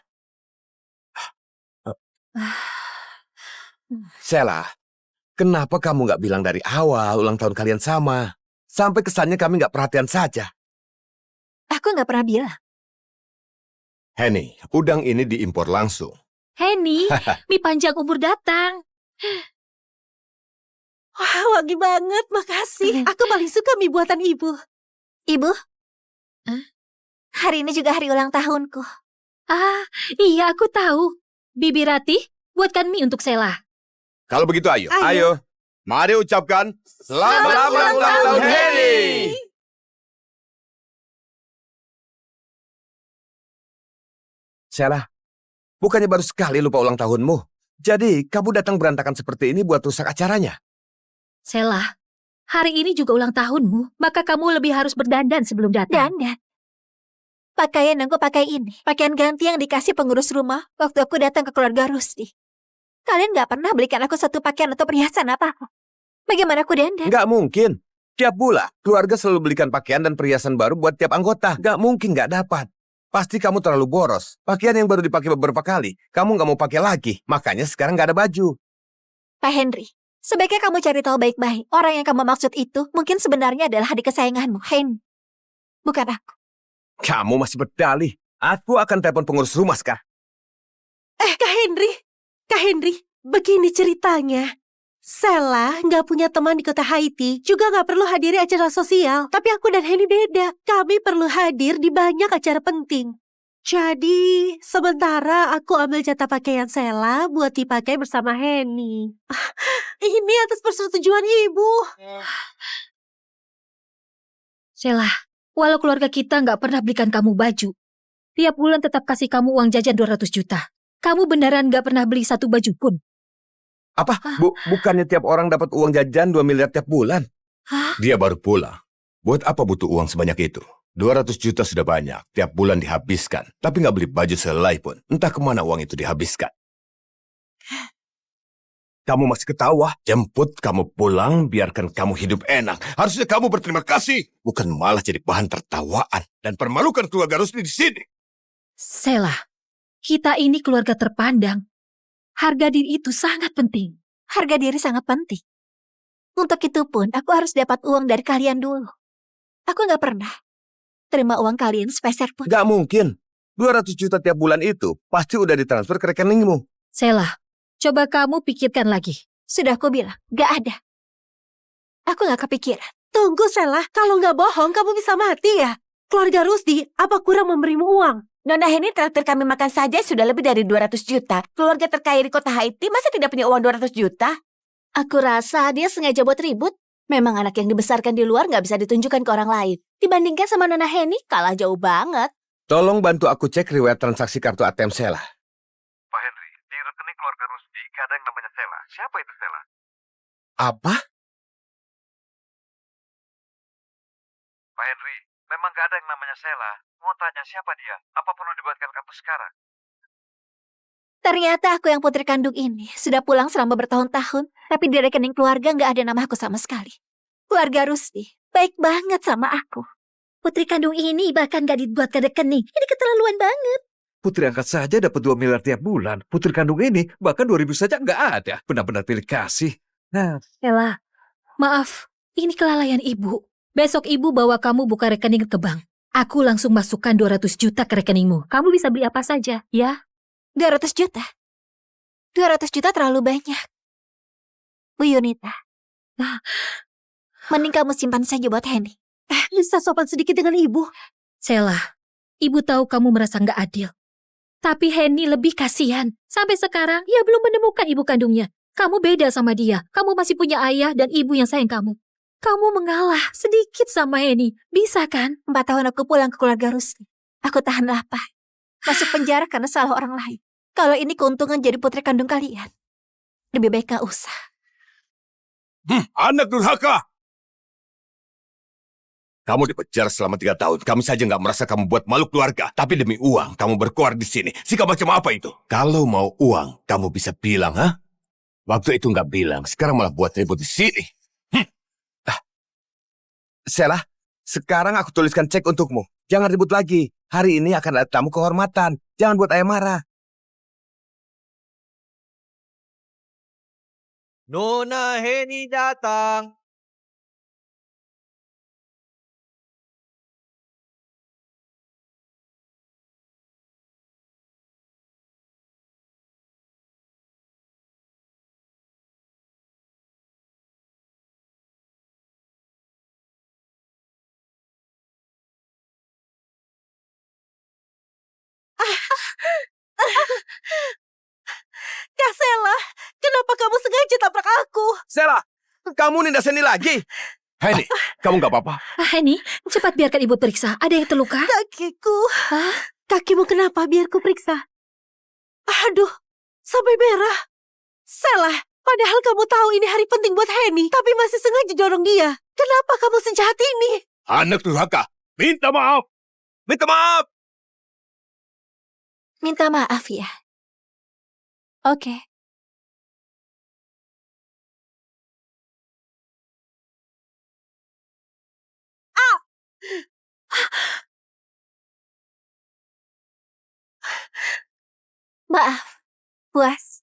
S5: Sheila, kenapa kamu nggak bilang dari awal ulang tahun kalian sama? Sampai kesannya kami nggak perhatian saja.
S1: Aku nggak pernah bilang.
S5: Henny, udang ini diimpor langsung.
S7: Henny, mie panjang umur datang.
S2: Wah, wangi banget, makasih. Aku paling suka mie buatan ibu.
S1: Ibu,
S7: Hah?
S1: hari ini juga hari ulang tahunku.
S7: Ah, iya aku tahu. Bibi Ratih, buatkan mie untuk Sheila.
S5: Kalau begitu ayo.
S2: Ayo.
S5: Mari ucapkan selamat ulang tahun Henny. Sheila, bukannya baru sekali lupa ulang tahunmu? Jadi, kamu datang berantakan seperti ini buat rusak acaranya?
S7: Sheila, hari ini juga ulang tahunmu, maka kamu lebih harus berdandan sebelum datang.
S1: Dandan. Pakaian yang aku pakai ini, pakaian ganti yang dikasih pengurus rumah waktu aku datang ke keluarga Rusdi. Kalian nggak pernah belikan aku satu pakaian atau perhiasan apa-apa. Bagaimana aku dandan?
S5: Nggak mungkin. Tiap bulan, keluarga selalu belikan pakaian dan perhiasan baru buat tiap anggota. Nggak mungkin nggak dapat. Pasti kamu terlalu boros. Pakaian yang baru dipakai beberapa kali, kamu nggak mau pakai lagi. Makanya sekarang nggak ada baju.
S1: Pak Henry, sebaiknya kamu cari tahu baik-baik. Orang yang kamu maksud itu mungkin sebenarnya adalah adik kesayanganmu, Henry. Bukan aku.
S5: Kamu masih berdalih. Aku akan telepon pengurus rumah sekarang.
S2: Kak Henry, begini ceritanya. Sheila nggak punya teman di kota Haiti, juga nggak perlu hadiri acara sosial. Tapi aku dan Henny beda. Kami perlu hadir di banyak acara penting. Jadi, sementara aku ambil jatah pakaian Sheila buat dipakai bersama Henny. Ini atas persetujuan ibu.
S7: Sheila, walau keluarga kita nggak pernah belikan kamu baju, tiap bulan tetap kasih kamu uang jajan 200 juta. Kamu beneran nggak pernah beli satu baju pun?
S5: Apa? Bukannya tiap orang dapat uang jajan 2 miliar tiap bulan?
S7: Hah?
S5: Dia baru pulang. Buat apa butuh uang sebanyak itu? 200 juta sudah banyak. Tiap bulan dihabiskan. Tapi nggak beli baju sehelai pun. Entah kemana uang itu dihabiskan. Kamu masih ketawa? Jemput kamu pulang, biarkan kamu hidup enak. Harusnya kamu berterima kasih. Bukan malah jadi bahan tertawaan. Dan permalukan keluarga Rusdi di sini.
S7: Sheila, kita ini keluarga terpandang. Harga diri itu sangat penting.
S1: Harga diri sangat penting. Untuk itu pun, aku harus dapat uang dari kalian dulu. Aku nggak pernah terima uang kalian sepeser pun.
S5: Nggak mungkin. 200 juta tiap bulan itu pasti udah ditransfer ke rekeningmu.
S7: Sheila, coba kamu pikirkan lagi.
S1: Sudah aku bilang, nggak ada. Aku nggak kepikiran.
S2: Tunggu Sheila, kalau nggak bohong kamu bisa mati ya. Keluarga Rusdi, apa kurang memberimu uang?
S6: Nona Henny traktir kami makan saja sudah lebih dari 200 juta. Keluarga terkaya di kota Haiti masa tidak punya uang 200 juta?
S8: Aku rasa dia sengaja buat ribut. Memang anak yang dibesarkan di luar nggak bisa ditunjukkan ke orang lain. Dibandingkan sama Nona Henny, kalah jauh banget.
S5: Tolong bantu aku cek riwayat transaksi kartu ATM Sheila.
S3: Pak Henry, di rekening keluarga Rusdi gak ada yang namanya Sheila. Siapa itu Sheila?
S5: Apa?
S3: Pak Henry, memang gak ada yang namanya Sheila. Mau tanya siapa dia? Apa perlu dibuatkan kartu sekarang?
S1: Ternyata aku yang putri kandung ini sudah pulang selama bertahun-tahun, tapi di rekening keluarga nggak ada nama aku sama sekali. Keluarga Rusdi baik banget sama aku.
S7: Putri kandung ini bahkan gak dibuatkan rekening. Ini keterlaluan banget.
S3: Putri angkat saja dapat 2 miliar tiap bulan. Putri kandung ini bahkan 2.000 saja nggak ada. Benar-benar pilih kasih. Nah,
S7: Sheila, maaf, ini kelalaian ibu. Besok ibu bawa kamu buka rekening ke bank. Aku langsung masukkan 200 juta ke rekeningmu. Kamu bisa beli apa saja, ya?
S1: 200 juta? 200 juta terlalu banyak. Bu Yunita, mending kamu simpan saja buat Henny.
S2: Bisa sopan sedikit dengan ibu.
S7: Sheila, ibu tahu kamu merasa nggak adil. Tapi Henny lebih kasihan. Sampai sekarang, ia belum menemukan ibu kandungnya. Kamu beda sama dia. Kamu masih punya ayah dan ibu yang sayang kamu. Kamu mengalah sedikit sama Henny. Bisa kan?
S1: 4 tahun aku pulang ke keluarga Rusdi. Aku tahan lapar. Masuk penjara karena salah orang lain. Kalau ini keuntungan jadi putri kandung kalian, lebih baik gak usah.
S5: Anak durhaka! Kamu dipenjara selama 3 tahun. Kami saja nggak merasa kamu buat malu keluarga. Tapi demi uang, kamu berkuar di sini. Sikap macam apa itu? Kalau mau uang, kamu bisa bilang, ha? Waktu itu nggak bilang. Sekarang malah buat ribut di sini. Sheila, sekarang aku tuliskan cek untukmu. Jangan ribut lagi. Hari ini akan ada tamu kehormatan. Jangan buat ayah marah.
S4: Nona Henny datang.
S2: Kak Sela, kenapa kamu sengaja tabrak aku?
S5: Sela, kamu nindas Henny lagi? Henny, kamu nggak apa-apa?
S7: Henny, cepat biarkan ibu periksa. Ada yang terluka?
S2: Kakiku.
S7: Hah?
S2: Kakimu kenapa? Biar ku periksa. Aduh, sampai merah. Salah, padahal kamu tahu ini hari penting buat Henny, tapi masih sengaja dorong dia. Kenapa kamu sejahat ini?
S5: Anak durhaka, minta maaf. Minta maaf.
S1: Minta maaf ya. Oke. Maaf, puas.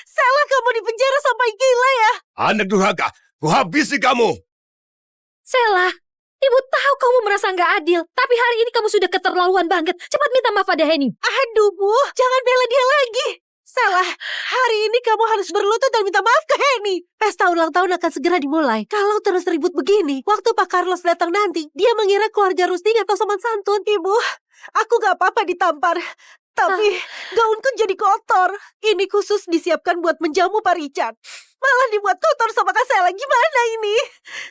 S2: Salah, kamu di penjara sampai gila ya?
S5: Anak durhaka, ku habisi kamu.
S7: Sela, ibu tahu kamu merasa nggak adil. Tapi hari ini kamu sudah keterlaluan banget. Cepat minta maaf pada Henny.
S2: Aduh, Bu, jangan bela dia lagi. Salah, hari ini kamu harus berlutut dan minta maaf ke Henny. Pesta ulang tahun akan segera dimulai. Kalau terus ribut begini, waktu Pak Carlos datang nanti, dia mengira keluarga Rusty atau sopan santun. Ibu, aku gak apa-apa ditampar. Tapi gaunku jadi kotor. Ini khusus disiapkan buat menjamu Pak Richard. Malah dibuat kotor sama Kak Sela. Gimana ini?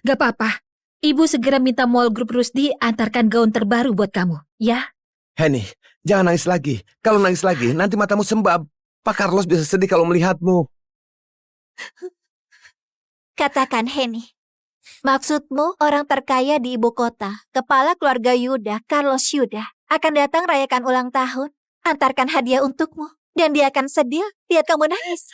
S7: Gak apa-apa. Ibu segera minta mall grup Rusdi antarkan gaun terbaru buat kamu. Ya?
S5: Henny, jangan nangis lagi. Kalau nangis lagi, nanti matamu sembab. Pak Carlos bisa sedih kalau melihatmu.
S1: Katakan Henny. Maksudmu orang terkaya di ibu kota, kepala keluarga Yuda, Carlos Yuda, akan datang rayakan ulang tahun, antarkan hadiah untukmu, dan dia akan sedih lihat kamu nangis.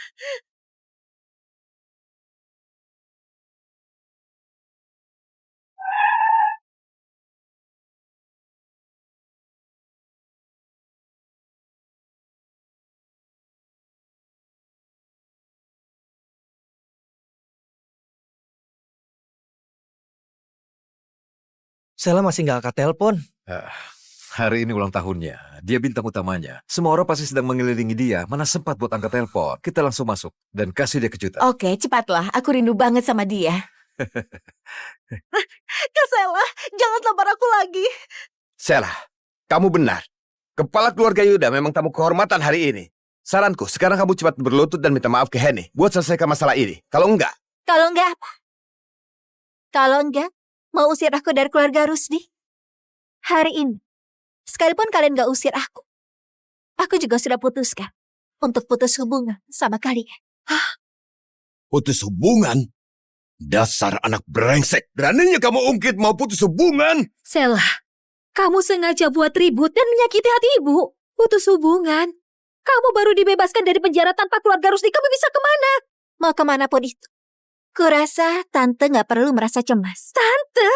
S4: Sela masih nggak angkat telepon.
S3: Hari ini ulang tahunnya. Dia bintang utamanya. Semua orang pasti sedang mengelilingi dia. Mana sempat buat angkat telepon. Kita langsung masuk dan kasih dia kejutan.
S6: Oke, cepatlah. Aku rindu banget sama dia.
S2: Kak Sela, jangan tampar aku lagi.
S5: Sela, kamu benar. Kepala keluarga Yuda memang tamu kehormatan hari ini. Saranku, sekarang kamu cepat berlutut dan minta maaf ke Henny buat selesaikan masalah ini. Kalau enggak,
S1: Kalau enggak apa? Kalau enggak, mau usir aku dari keluarga Rusdi? Hari ini, sekalipun kalian gak usir aku juga sudah putuskan untuk putus hubungan sama kalian.
S5: putus hubungan? Dasar anak brengsek. Beraninya kamu ungkit mau putus hubungan?
S7: Sela, kamu sengaja buat ribut dan menyakiti hati ibu. Putus hubungan. Kamu baru dibebaskan dari penjara tanpa keluarga Rusdi. Kamu bisa kemana?
S1: Mau kemanapun itu. Kurasa Tante gak perlu merasa cemas.
S7: Tante?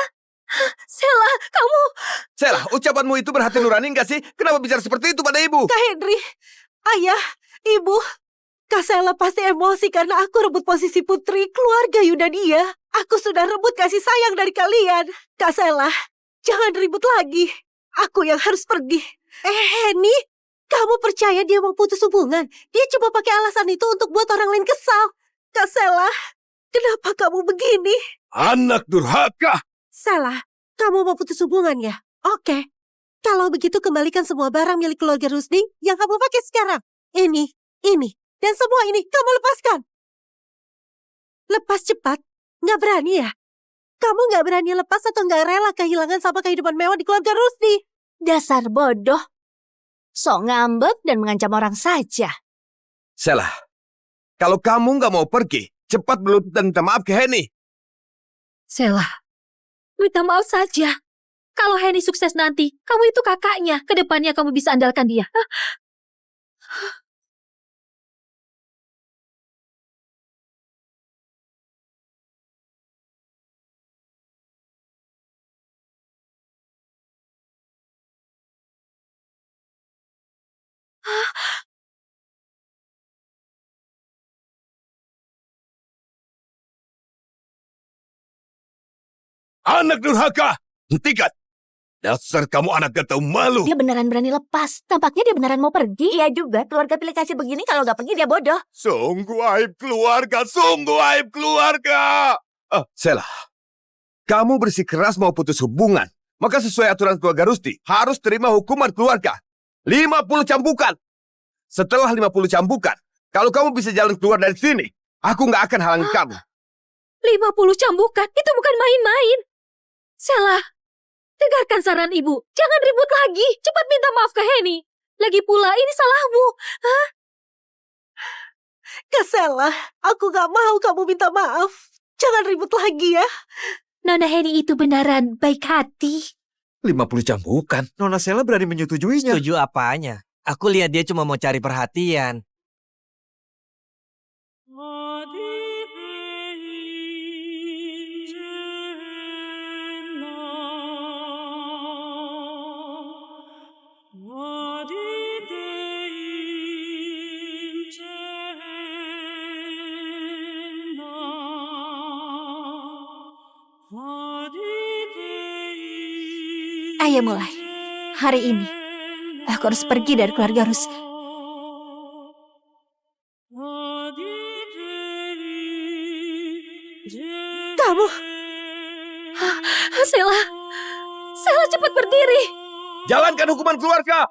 S7: Sela, kamu...
S5: Sela, ucapanmu itu berhati nurani enggak sih? Kenapa bicara seperti itu pada ibu?
S2: Kak Henry, ayah, ibu. Kak Sela pasti emosi karena aku rebut posisi putri keluarga Yuda dia. Aku sudah rebut kasih sayang dari kalian. Kak Sela, jangan ribut lagi. Aku yang harus pergi. Henny, kamu percaya dia mau putus hubungan? Dia coba pakai alasan itu untuk buat orang lain kesal. Kak Sela, kenapa kamu begini?
S5: Anak durhaka!
S2: Salah, kamu mau putus hubungan ya? Oke. Kalau begitu kembalikan semua barang milik keluarga Rusdi yang kamu pakai sekarang. Ini, dan semua ini kamu lepaskan. Lepas cepat, nggak berani ya? Kamu nggak berani lepas atau nggak rela kehilangan sama kehidupan mewah di keluarga Rusdi?
S8: Dasar bodoh. Sok ngambek dan mengancam orang saja.
S5: Sela, kalau kamu nggak mau pergi, cepat berlutut dan minta maaf ke Henny.
S7: Sela, minta maaf saja. Kalau Henny sukses nanti, kamu itu kakaknya. Kedepannya kamu bisa andalkan dia.
S5: Anak durhaka! Hentikan! Dasar kamu anak gak tahu malu.
S8: Dia beneran berani lepas. Tampaknya dia beneran mau pergi.
S6: Iya juga, keluarga pilih kasih begini kalau nggak pergi dia bodoh.
S5: Sungguh aib keluarga, sungguh aib keluarga. Sela, kamu bersikeras mau putus hubungan. Maka sesuai aturan keluarga Rusti, harus terima hukuman keluarga. 50 cambukan. Setelah 50 cambukan, kalau kamu bisa jalan keluar dari sini, aku nggak akan halangi kamu.
S7: 50 cambukan, itu bukan main-main. Sela, dengarkan saran ibu. Jangan ribut lagi. Cepat minta maaf ke Henny. Lagi pula, ini salahmu.
S2: Kak Sela, aku gak mau kamu minta maaf. Jangan ribut lagi ya.
S7: Nona Henny itu beneran baik hati.
S3: 50 cambukan. Nona Sela berani menyetujuinya.
S4: Setuju apanya? Aku lihat dia cuma mau cari perhatian.
S1: Ayo mulai. Hari ini, aku harus pergi dari keluarga Rusti.
S2: Kamu,
S7: Sela, Sela cepat berdiri.
S5: Jalankan hukuman keluarga.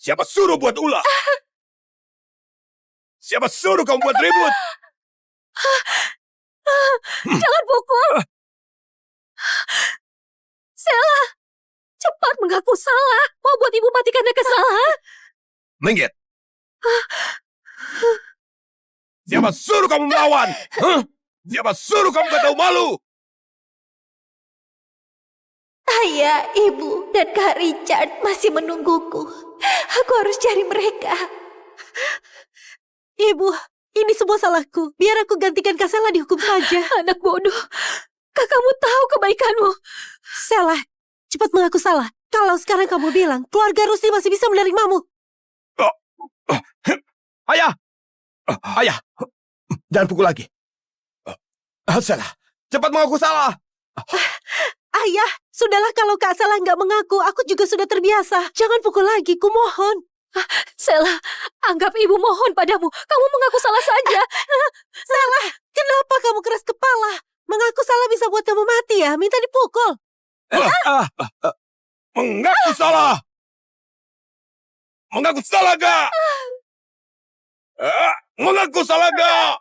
S5: Siapa suruh buat ulah? Siapa suruh kamu buat ribut?
S7: Jangan pukul. Sela, cepat mengaku salah. Mau buat ibu mati karena kesalahan.
S5: Minggir. Siapa suruh kamu melawan? Hah? Siapa suruh kamu gak tahu malu?
S1: Ayah, ibu, dan Kak Richard masih menungguku. Aku harus cari mereka.
S2: Ibu, ini semua salahku. Biar aku gantikan Kak Sela dihukum saja.
S7: Anak bodoh. Kakakmu tahu kebaikanmu.
S2: Sela, cepat mengaku salah. Kalau sekarang kamu bilang, keluarga Rusti masih bisa menerimamu.
S5: Ayah! Ayah! Jangan pukul lagi. Salah. Cepat mengaku salah.
S2: Ayah, sudahlah kalau Kak Sela nggak mengaku, aku juga sudah terbiasa. Jangan pukul lagi, kumohon.
S7: Sela, anggap ibu mohon padamu. Kamu mengaku salah saja.
S2: Sela, kenapa kamu keras kepala? Mengaku salah bisa buat kamu mati ya? Minta dipukul.
S5: Mengaku salah. Mengaku salah gak? Mengaku salah gak?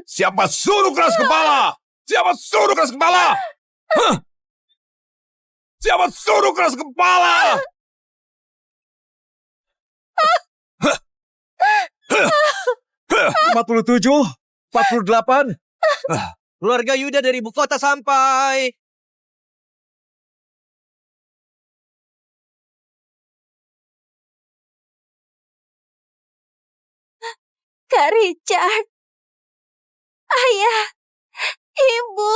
S5: Siapa suruh keras kepala? Siapa suruh keras kepala? Hah? Siapa suruh keras kepala?
S3: 47, 48.
S4: Keluarga Yuda dari ibu kota sampai.
S1: Kak Richard. Ayah, ibu.